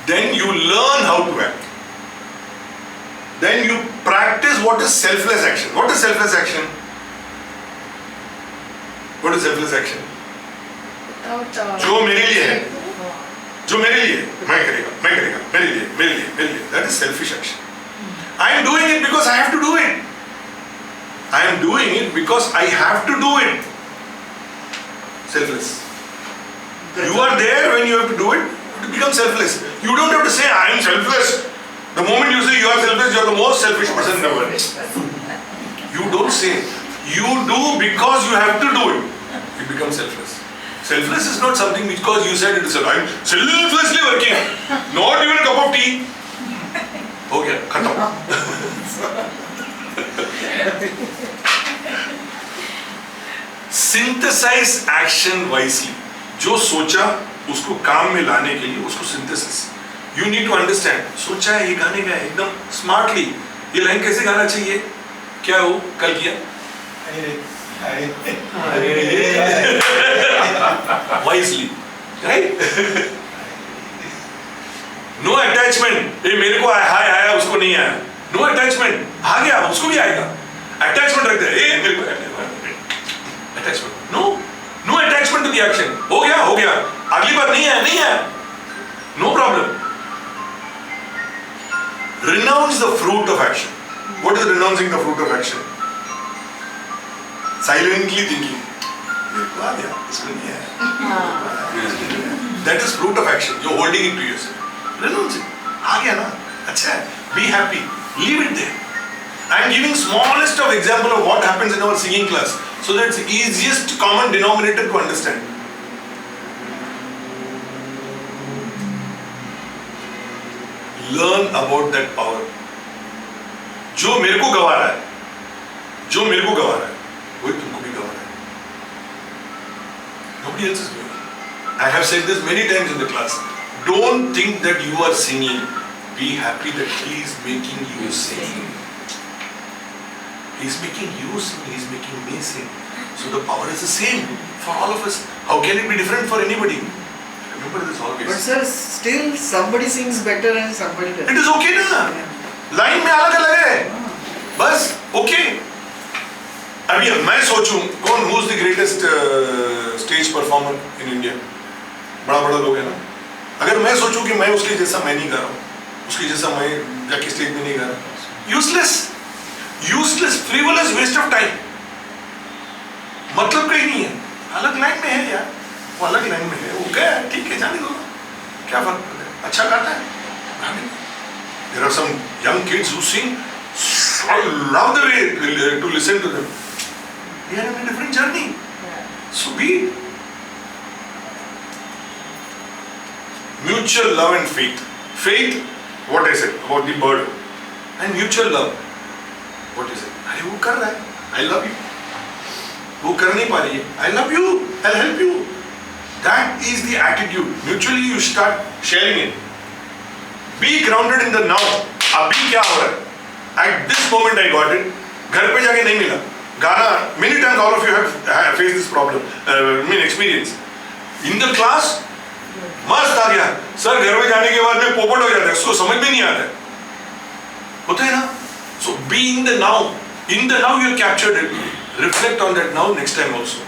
Then you learn how to act. Then you practice what is selfless action. What is selfless action? What is selfless action? जो मेरे लिए है, जो मेरे लिए मैं करेगा, मेरे लिए. That is selfish action. I am doing it because I have to do it. I am doing it because I have to do it. Selfless. You are there when you have to do it. To become selfless. You don't have to say I am selfless. The moment you say you are selfless, you are the most selfish person in the world. You don't say. You do because you have to do it. You become selfless. Selfless is not something because you said it is. I am selflessly working. Not even a cup of tea. हो गया खत्म. Synthesize action wisely. जो सोचा उसको काम में लाने के लिए उसको synthesis. You need to understand. सोचा है ये गाने का है एकदम स्मार्टली. ये लाइन कैसे गाना चाहिए? क्या हो कल किया? Wisely, right? No attachment. ये मेरे को हाय आया उसको नहीं आया. No attachment. आ गया उसको भी आएगा. Attachment रखते हैं. ये मेरे को attachment. No attachment to the action. हो गया. अगली बार नहीं आया. No problem. Renounce the fruit of action. What is renouncing the fruit of action? Silently thinking. मेरे को आ गया इसको नहीं आया. That is fruit of action. You're holding it to yourself. Renounce it. आ गया ना. अच्छा है. Be happy. Leave it there. I am giving smallest of example of what happens in our singing class, so that it's easiest common denominator to understand. Learn about that power. जो मेरे को गवा रहा है, वही तुमको भी गवा रहा है. Nobody else is doing it. I have said this many times in the class. Don't think that you are singing. Be happy that he is making you sing. He is making you sing. He is making me sing. So the power is the same for all of us. How can it be different for anybody? Remember this always. But sir, still somebody sings better and somebody doesn't. It is okay ना. Line में अलग है. बस okay. अभी मैं सोचूं कौन who is the greatest stage performer in India? बड़ा लोग है ना. अगर मैं सोचूं कि मैं उसके जैसा मैं नहीं गा रहा हूँ, उसके जैसा मैं जाके स्टेज में नहीं गा रहा, useless, frivolous waste of time. मतलब कहीं नहीं है. अलग लाइन में है यार. वो अलग लाइन में है. वो क्या है? ठीक है जाने दो. क्या फर्क पड़ता है? अच्छा गाता है. There are some young kids who sing. I love the way to listen to them. They are on a different journey. So be mutual love and faith. Faith, what I said about the bird, and mutual love. What is it? अरे वो कर रहा है. I love you. वो कर नहीं पा रही है. I love you. I'll help you. That is the attitude. Mutually you start sharing it. Be grounded in the now. अभी क्या हो रहा है? At this moment I got it. घर पे जाके नहीं मिला. गाना. Many times all of you have faced this problem. Experience. In the class, मस्त आ गया. सर घर में जाने के बाद में पोपट हो जाता है. उसको समझ में नहीं आता है. होता है ना? So be in the now. In the now you have captured it. Reflect on that now next time also.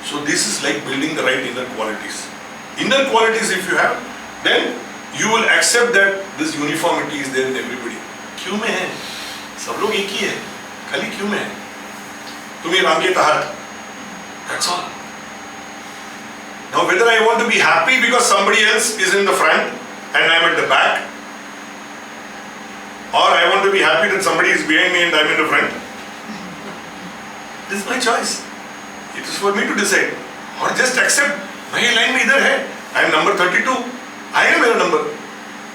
So this is like building the right inner qualities. Inner qualities if you have, then you will accept that this uniformity is there in everybody. क्यों में है? सब लोग एक ही है. खाली क्यों में है? तुम ये राम के तहत. That's all. Now whether I want to be happy because somebody else is in the front and I am at the back, or I want to be happy that somebody is behind me and I am in the front, this is my choice. It is for me to decide. Or just accept. मैं ये line में इधर है. I am number 32. आएगा मेरा number.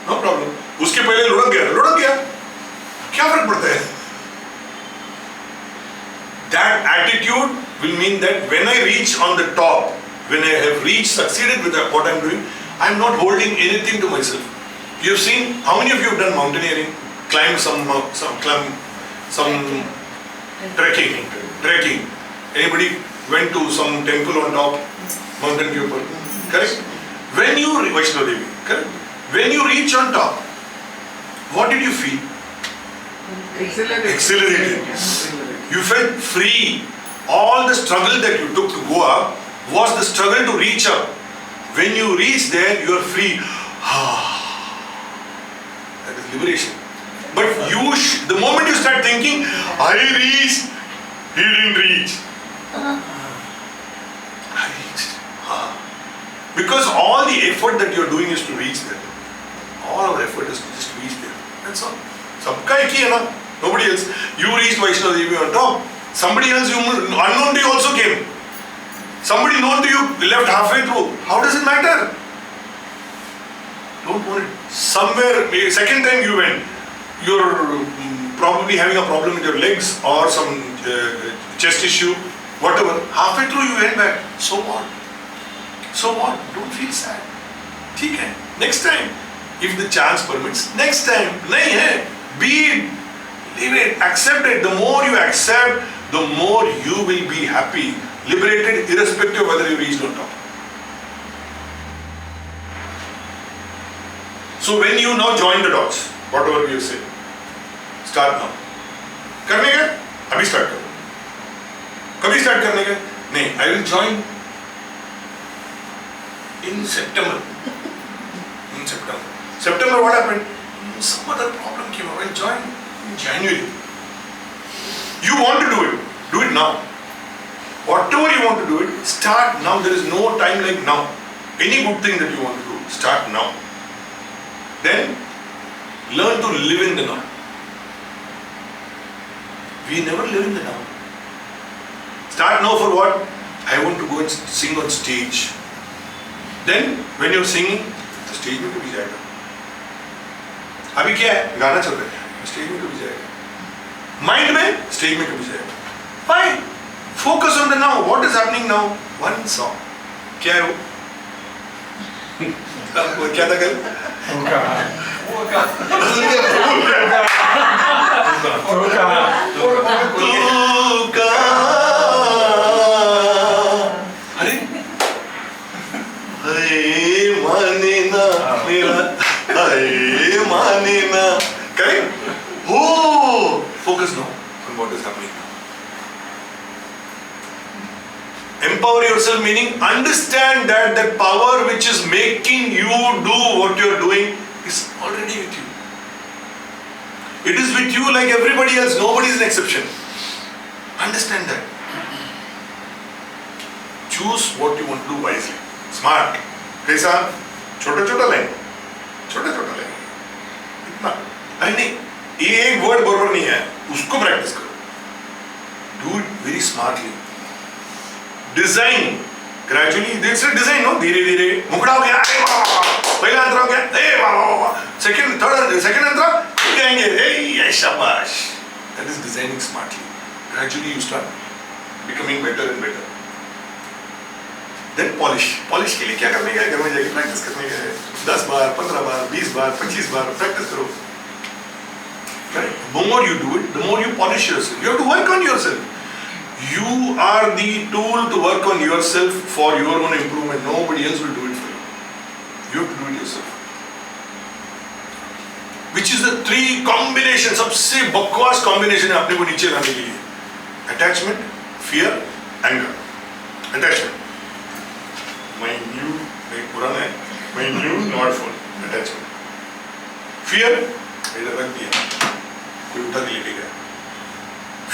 No problem. उसके पहले लुढ़क गया. क्या फर्क पड़ता है? That attitude will mean that when I reach on the top, when I have succeeded with what I am doing, I am not holding anything to myself. You have seen, how many of you have done mountaineering? Climbed some trekking. Anybody went to some temple on top, mountain के ऊपर? Correct? When you Vaishno Devi, correct? When you reach on top, what did you feel? Exhilarated. You felt free. All the struggle that you took to go up was the struggle to reach up. When you reach there, you are free. That is liberation. But the moment you start thinking, I reached, he didn't reach. I reached. Because all the effort that you are doing is to reach there. All our effort is to just reach there. That's all. Sabka ek hi hai na? Nobody else. You reached Vaishnav Devi on top. Somebody else unknown to you also came. Somebody known to you left halfway through. How does it matter? Don't want it. Somewhere, second time you went, you're probably having a problem with your legs or some chest issue, whatever. Halfway through you went back. So what? So what? Don't feel sad. ठीक है. Next time, if the chance permits, next time. नहीं है. Be it. Leave it. Accept it. The more you accept, the more you will be happy, liberated, irrespective of whether you reach on top. So when you now join the dots, whatever you say, start now. करने का? अभी start करो. कभी start करने का? नहीं. I will join in September. In September. September, what happened? Some other problem came up. I will join in January. You want to do it. Do it now. Whatever you want to do it, start now. There is no time like now. Any good thing that you want to do, start now. Then learn to live in the now. We never live in the now. Start now for what? I want to go and sing on stage. Then when you're singing, the stage में कभी जाएगा. अभी क्या है? गाना चल रहा है. Stage में कभी जाएगा. Mind में stage में कभी जाएगा. Fine. Focus on the now. What is happening now? One song. क्या है वो? क्या था कल? अरे माने ना मेरा माने ना. Correct? Oh, focus now on what is happening now. Empower yourself meaning understand that that power which is making you do what you are doing is already with you. It is with you like everybody else. Nobody is an exception. Understand that. Choose what you want to do wisely. Smart. कैसा? छोटा-छोटा line. छोटा-छोटा line. इतना. नहीं. ये एक word बरोबर नहीं है. उसको प्रैक्टिस करो. Do it very smartly. Design gradually. It's a design, no? धीरे धीरे मुकड़ा हो गया. अरे वाह. पहला अंतरा हो गया. ए वाह वाह वाह. Second अंतरा गाएंगे. ए शाबाश. That is designing smartly. Gradually you start becoming better and better. Then polish. Polish के लिए क्या करने का है? घर में जाके practice करने का है. 10 बार, 15 बार, 20 बार, 25 बार practice करो. Correct? The more you do it, the more you polish yourself. You have to work on yourself. You are the tool to work on yourself for your own improvement. Nobody else will do it for you. You have to do it yourself. Which is the three combination, सबसे बकवास combination है अपने को नीचे लाने के लिए. Attachment, fear, anger. Attachment. My new, एक पुराना है. My new, not full. Attachment. Fear, इधर रख दिया. कोई उठा के लेके गया.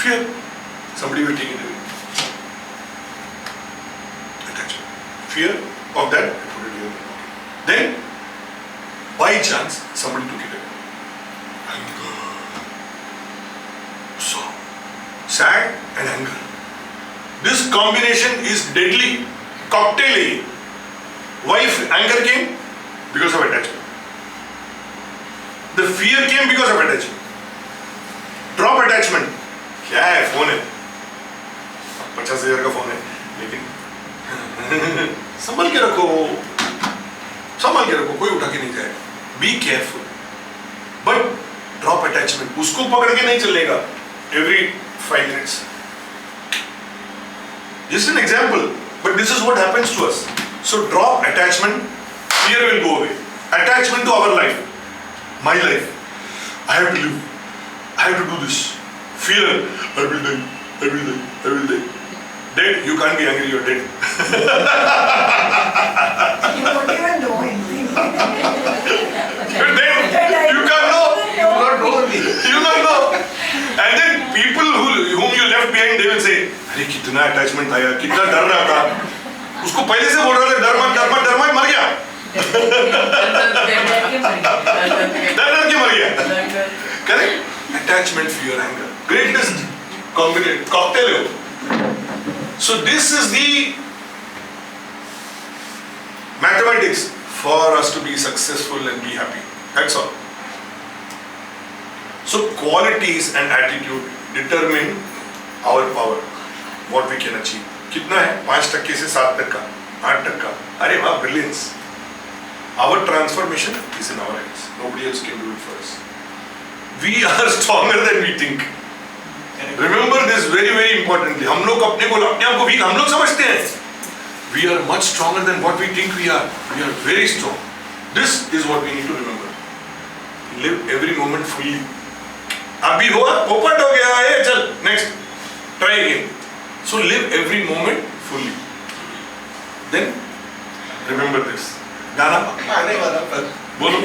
Fear. Somebody will take it away. Attachment. Fear of that, I put it here. Then, by chance, somebody took it away. Anger. So, sad and anger. This combination is deadly, cocktail. Why anger came? Because of attachment. The fear came because of attachment. Drop attachment. क्या है? Phone है. 50,000 का phone है, लेकिन संभल के रखो, कोई उठा के नहीं जाएगा. Be careful, but drop attachment. उसको पकड़ के नहीं चलेगा. Every 5 minutes. Just an example, but this is what happens to us. So drop attachment. Fear will go away. Attachment to our life, my life. I have to live. I have to do this. Fear, I will die, I will die, I will die. Dead, you can't be angry, you're dead. You won't even know anything. You're dead, you can't know. You do not know me. You don't know. And then people whom you left behind, they will say, अरे कितना attachment था यार, कितना डर रहा था. उसको पहले से बोल रहा था डर मत मर गया. डर के मर गया. Correct? Attachment, fear, anger. Greatest cocktail. So this is the mathematics for us to be successful and be happy. That's all. So qualities and attitude determine our power, what we can achieve. कितना है? 5% से 7%, 8%. अरे वाह, brilliance. Our transformation is in our hands. Nobody else can do it for us. We are stronger than we think. Remember this very very importantly. हम लोग अपने आप को weak हम लोग समझते हैं. We are much stronger than what we think we are. We are very strong. This is what we need to remember. Live every moment fully. अभी हुआ, पोपट हो गया, ये चल next, try again. So live every moment fully. Then remember this. गाना आने वाला बोलो.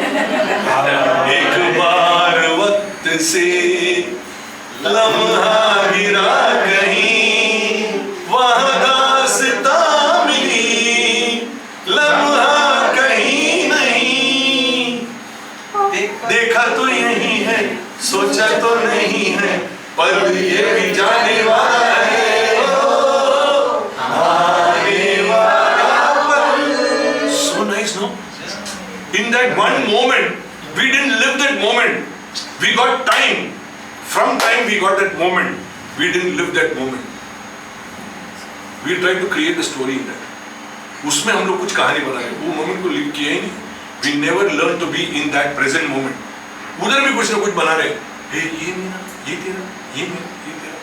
एक बार वक्त से लम्हा गिरा कहीं, वहाँ दास्ता मिली, लम्हा कहीं नहीं. देखा तो यही है, सोचा तो नहीं है, पर ये भी जाने वाला है, आने वाला पल. So nice, no? In that one moment, we didn't live that moment. We got time. From time we got that moment. We didn't live that moment. We tried to create a story in that. उसमें हम लोग कुछ कहानी बना रहे, वो moment को live किया ही नहीं. We never learn to be in that present moment. उधर भी कुछ ना कुछ बना रहे. Hey, ये मेरा, ये तेरा, ये मेरा, ये तेरा.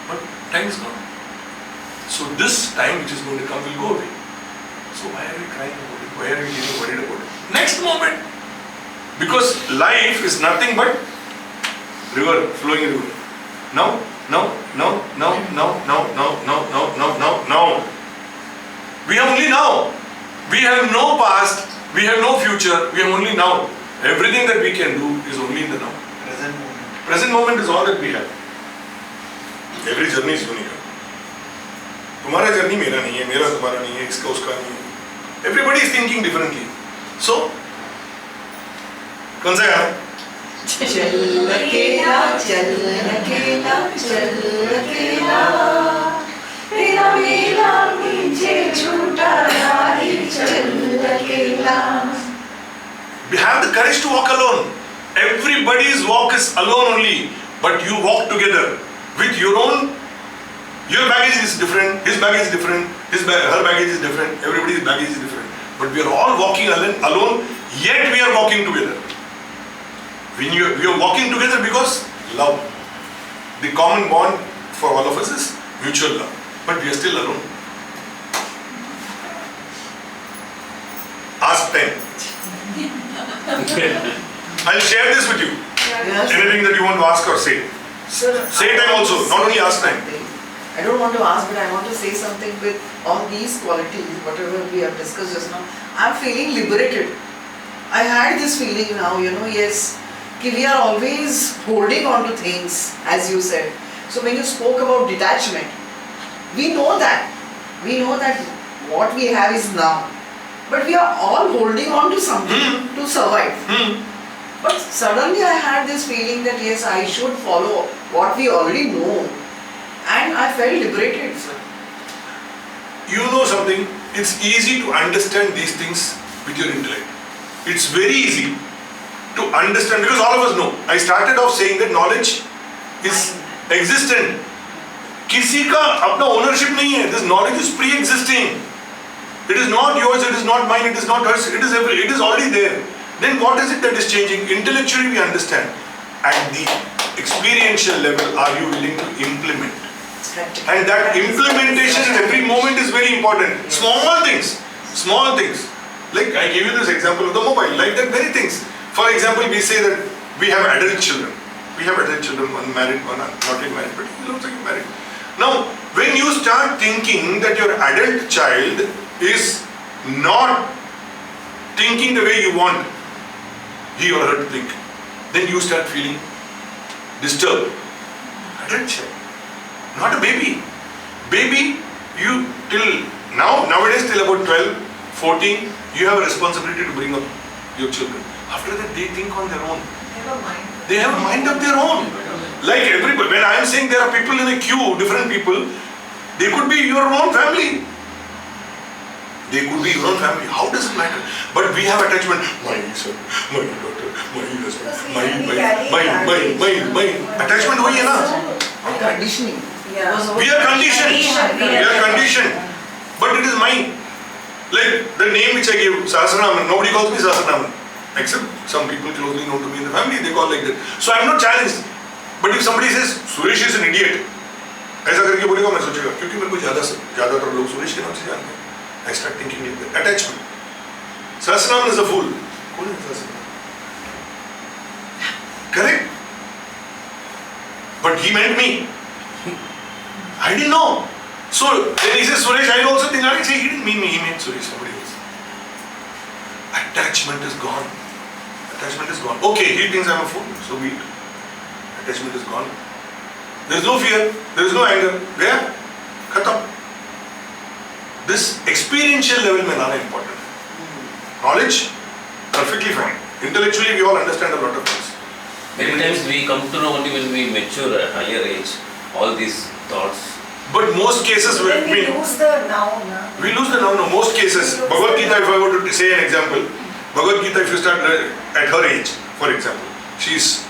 But time is gone. So this time which is going to come will go away. So why are we crying about it? Why are we getting worried about it? Next moment. Because life is nothing but river, flowing river. Now. We have only now. We have no past. We have no future. We have only now. Everything that we can do is only in the now. Present moment. Present moment is all that we have. Every journey is unique. तुम्हारा journey मेरा नहीं है, मेरा तुम्हारा नहीं है, इसका उसका नहीं है. Everybody is thinking differently. So, कौन सा गाना? चल अकेला चल अकेला चल अकेला तेरा मेरा पीछे छूटा राही चल अकेला. We have the courage to walk alone. Everybody's walk is alone only, but you walk together with your own. Your baggage is different, his baggage is different, her baggage is different, everybody's baggage is different. But we are all walking alone, yet we are walking together. We are walking together because love. The common bond for all of us is mutual love. But we are still alone. Ask time. I'll share this with you. Yes. Anything that you want to ask or say. Sir, Say time also, not only ask time. I don't want to ask, but I want to say something with all these qualities, whatever we have discussed just now. I'm feeling liberated. I had this feeling now, yes, we are always holding on to things, as you said. So when you spoke about detachment, we know that what we have is now. But we are all holding on to something to survive. But suddenly I had this feeling that yes, I should follow what we already know. And I felt liberated, sir. You know something, it's easy to understand these things with your intellect. It's very easy to understand because all of us know. I started off saying that knowledge is existent. किसी का अपना ownership नहीं है. This knowledge is pre-existing. It is not yours, it is not mine, it is not hers, it is already there. Then what is it that is changing? Intellectually we understand. At the experiential level, are you willing to implement? And that implementation in every moment is very important. Small things. Like I gave you this example of the mobile, like that very things. For example, we say that we have adult children. We have adult children, one married, one not yet married, but he looks like married. Now, when you start thinking that your adult child is not thinking the way you want he or her to think, then you start feeling disturbed. Adult child, not a baby. Baby, you till nowadays till about 12, 14, you have a responsibility to bring up your children. After that, they think on their own. Never mind. They have a mind of their own. Like everybody, when I am saying there are people in a queue, different people, they could be your own family. They could be your own family. How does it matter? But we have attachment. My son, my daughter, my husband, my. Attachment वही है ना? Conditioning. Yeah. We are conditioned. We are conditioned. But it is mine. Like the name which I gave, Sahasranam, nobody calls me Sahasranam. Except some people closely known to me in the family, they call like that. So I am not challenged. But if somebody says, Suresh is an idiot, ऐसा करके बोलेगा मैं सोचेगा क्योंकि मेरे को ज़्यादातर लोग सुरेश के नाम से जानते हैं. I start thinking like that. Attachment. Sahasranam is a fool. कौन है Sahasranam? Correct? But he meant me. I didn't know. So then he says Suresh, I also think I say he didn't mean me, he meant Suresh, somebody else. Attachment is gone. Attachment is gone. Okay, he thinks I'm a fool, so be it. Attachment is gone. There is no fear, there is no anger. Where? Khatam. This experiential level mein laana important. Knowledge, perfectly fine. Intellectually, we all understand a lot of things. Many times we come to know only when we mature at higher age, all these thoughts. But most cases, Then we lose the now. we lose the now. No, most cases, Bhagavad Gita, if I were to say an example, Bhagavad Gita, if you start at her age, for example, she's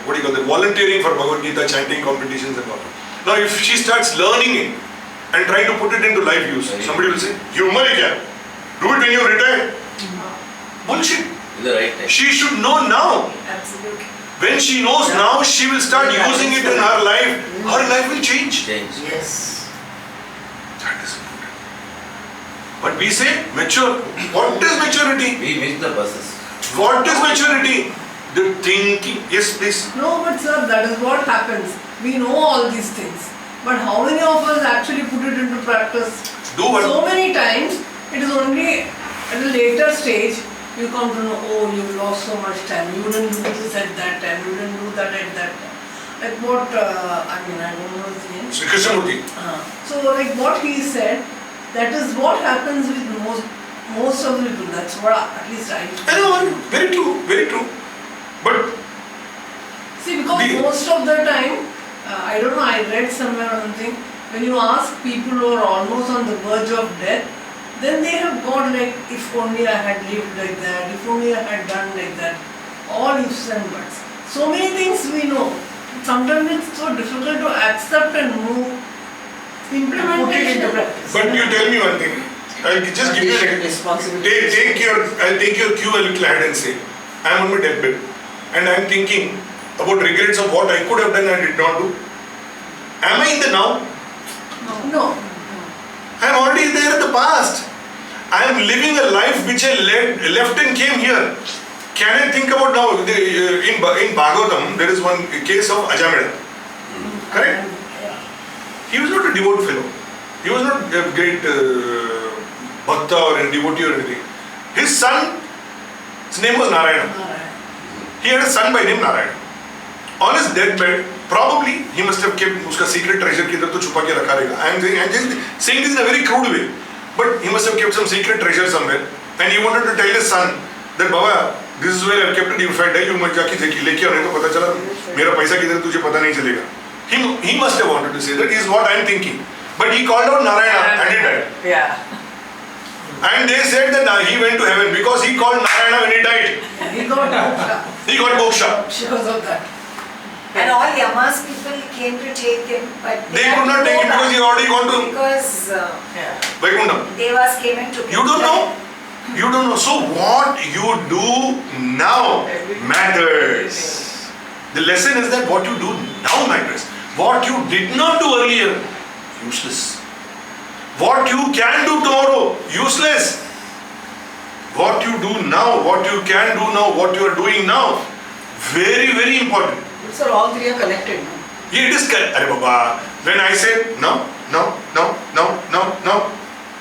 what do you call it, volunteering for Bhagavad Gita, chanting competitions and all. Now, if she starts learning it and trying to put it into life use, somebody will say, "You umar hai kya? Do it when you retire." Bullshit. In the right time. She should know now. Absolutely. When she knows now, she will start using it in her life. Her life will change. Change. Yes. That is important. But we say mature. What is maturity? We miss the buses. What is maturity? The thinking. Yes, please. No, but sir, that is what happens. We know all these things. But how many of us actually put it into practice? Do what? So many times, it is only at a later stage you come to know, oh, you lost so much time. You didn't do this at that time. You didn't do that at that time. Like what, I don't know his name. Sri Krishnamurti. So like what he said, that is what happens with most of the people. That's what at least I I know, very true, very true. But see, because most of the time, I don't know, I read somewhere or something, when you ask people who are almost on the verge of death, then they have got like, if only I had lived like that, if only I had done like that, all ifs and buts. So many things we know. Sometimes it's so difficult to accept and move, implement it into practice. But you tell me one thing. I'll just give you an Responsibility. I'll take your cue a little ahead and say, I'm on my deathbed and I'm thinking about regrets of what I could have done and did not do. Am I in the now? No. I'm already there in the past. I am living a life which I left and came here. Can I think about now? In Bhagavatam, there is one case of Ajameda. Correct? He was not a devout fellow. He was not a great bhakta or a devotee or anything. His son, his name was Narayana. He had a son by name Narayana. On his deathbed, probably he must have kept uska secret treasure ki idhar to chupa ke rakha rahega. I'm just saying this in a very crude way. But he must have kept some secret treasure somewhere. And he wanted to tell his son that Baba, this is where I've kept it. If I die, you must जाके लेके आओ नहीं तो पता चला मेरा पैसा किधर तुझे पता नहीं चलेगा. He must have wanted to say that is what I'm thinking. But he called out Narayana and he died. Yeah. And they said that he went to heaven because he called Narayana when he died. He got moksha He got moksha. because of that. And all Yama's people came to take him, but They had could to not go take him back because he already gone to because Vaikundam. Devas came and took him. You don't know. You don't know. So what you do now matters. The lesson is that what you do now matters. What you did not do earlier, useless. What you can do tomorrow, useless. What you do now, what you can do now, what you are doing now, Very, very important. So all three are connected. No? Yeah, it is correct. Arey Baba, when I say no, no, no, no, no, no,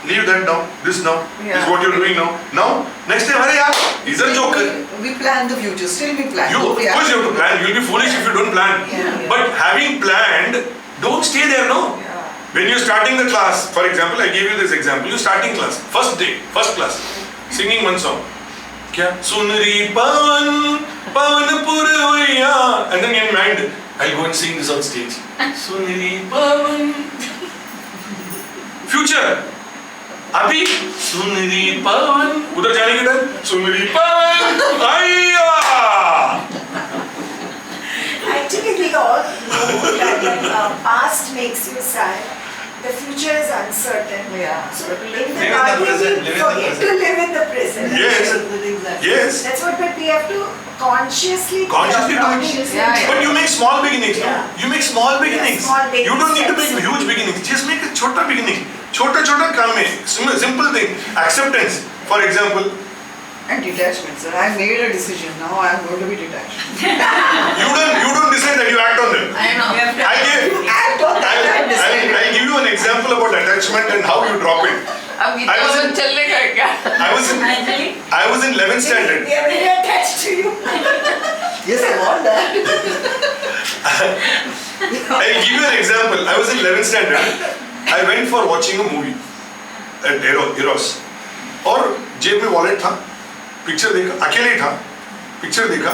leave that now, this now, Yeah. is what you're doing now. Now, next time, hurry up, he's a joker. We plan the future. Still we plan. Of course you have to plan. You'll be foolish if you don't plan. Yeah. But having planned, don't stay there, no. Yeah. When you're starting the class, for example, I gave you this example. You're starting class, first day, first class, singing one song. Kya? Sunri pavan, pavan purvaya. And then in mind, I'll go and sing this on stage. Sunri pavan. Future. Abhi, Sunri pavan. Udhar jane ke time, Sunri pavan. Ayya. Actually, we all know that when past makes you sad, the future is uncertain. Yeah. So in Live the in the garden, present, we live in the forget to present. live in the present. Yes. Yes. That's what, but we have to consciously Consciously do it. Yeah. But you make small beginnings, no? Yeah. You make small beginnings. small baby You don't need to make steps. huge beginnings. Just make a chota beginning. Chota काम में simple thing. Acceptance. For example, And detachment, sir. I made a decision. Now I am going to be detached. you don't decide that, you act on them. I know. You act on that. I decide. I'll give you an example about attachment and how you drop it. अब I was in- चलेगा क्या? I was in 11th standard. They are very attached to you. Yes, I want that. I'll give you an example. I was in 11th standard. I went for watching a movie at Eros. और जेब में wallet था, picture देखा, अकेले ही था, picture देखा,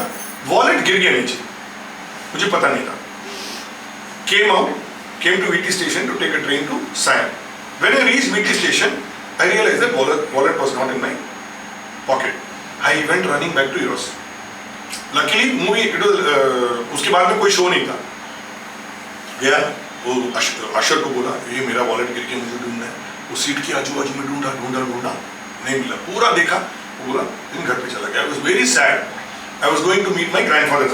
wallet गिर गया नीचे, मुझे पता नहीं था. Came to VT station to take a train to Siam. When I reached VT station, I realized that wallet was not in my pocket. I went running back to Eros. Luckily, movie उसके बाद में कोई show नहीं था. गया, वो अशर को बोला, ये मेरा वॉलेट गिर के मुझे ढूंढना है. वो सीट के आजू बाजू में ढूंढा, नहीं मिला. पूरा देखा, वो बोला, दिन घर पे चला गया. I was very sad. I was going to meet my grandfather,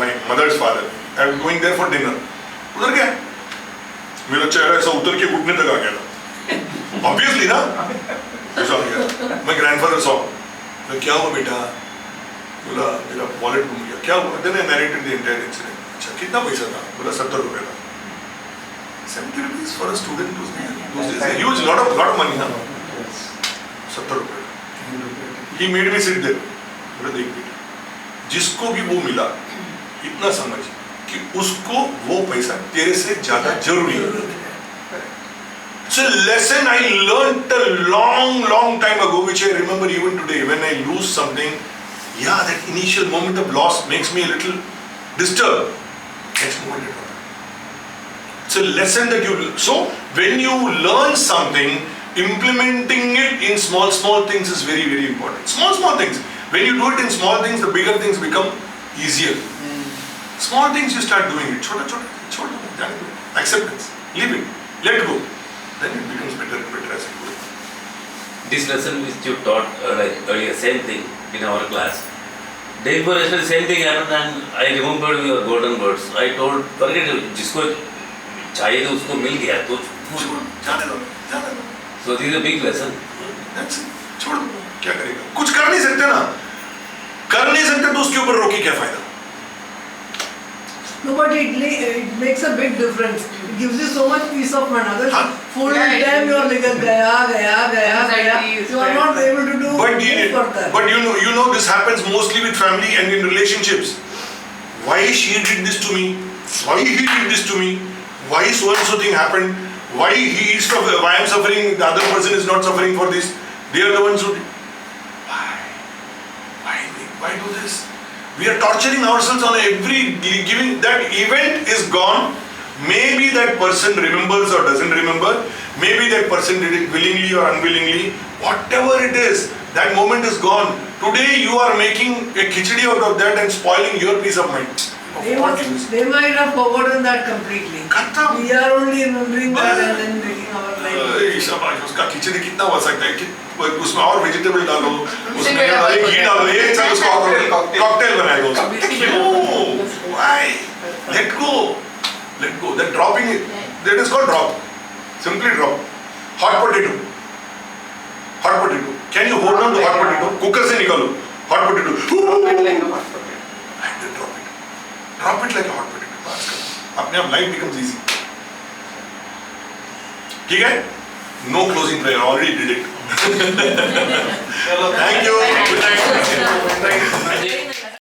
my mother's father. I was going there for dinner. उधर गया, मेरा चेहरा ऐसा उतर के घुटने तक आ गया था. Obviously ना, ऐसा हो गया. My grandfather saw. क्या हुआ बेटा? बोला मेरा वॉलेट गुम गया. क्या हुआ? Then I narrated the entire incident. अच्छा कितना पैसा था? बोला 70 रुपए था. 70 rupees for a student those days. A huge lot of money ना. 70 रुपए. He made me sit there. बोला देख बेटा, जिसको भी वो मिला, इतना समझ कि उसको वो पैसा तेरे से ज्यादा जरूरी है. It's a lesson I learned a long time ago, which I remember even today. When I lose something, yeah, that initial moment of loss makes me a little disturbed. Next moment it happens. It's a lesson that you learn. So when you learn something, implementing it in small things is very important. Small things. When you do it in small things, the bigger things become easier. Small things you start doing it. Chota. Acceptance. Leave it. Let go. Then it becomes better and better as you go. This lesson which you taught earlier, same thing in our class. Day before yesterday, same thing happened and I remembered your golden words. I told, forget it, जिसको चाहिए था उसको मिल गया तो जाने दो. So this is a big lesson. That's it. छोड़ दो. क्या करेगा? कुछ कर नहीं सकते ना. कर नहीं सकते तो उसके ऊपर रोके क्या फायदा? No, but it makes a big difference. It gives you so much peace of mind. Otherwise, हाँ. full time you are like gaya. You are not able to do further. But you know this happens mostly with family and in relationships. Why she did this to me? Why he did this to me? Why so and so thing happened? Why I am suffering, the other person is not suffering for this. They are the ones who did. Why do this? We are torturing ourselves on every giving. That event is gone. Maybe that person remembers or doesn't remember. Maybe that person did it willingly or unwillingly. Whatever it is, that moment is gone. Today you are making a khichdi out of that and spoiling your peace of mind. They might have forgotten that completely. खत्म. We are only remembering that and then making our life. शाबाश, उसका खिचड़ी कितना हो सकता है कि उसमें और वेजिटेबल डालो, उसमें घी डालो, एक साथ उसका कॉकटेल बनाएगा उसका. क्यों? Why? Let go. Then dropping it. That is called drop. Simply drop. Hot potato. Can you hold on to hot potato? Cooker से निकालो. Hot potato. And then drop it. Drop it like a hot potato. बस करो. अपने आप life becomes easy. ठीक है? No closing prayer. Already did it. Thank you. Good night. Very nice.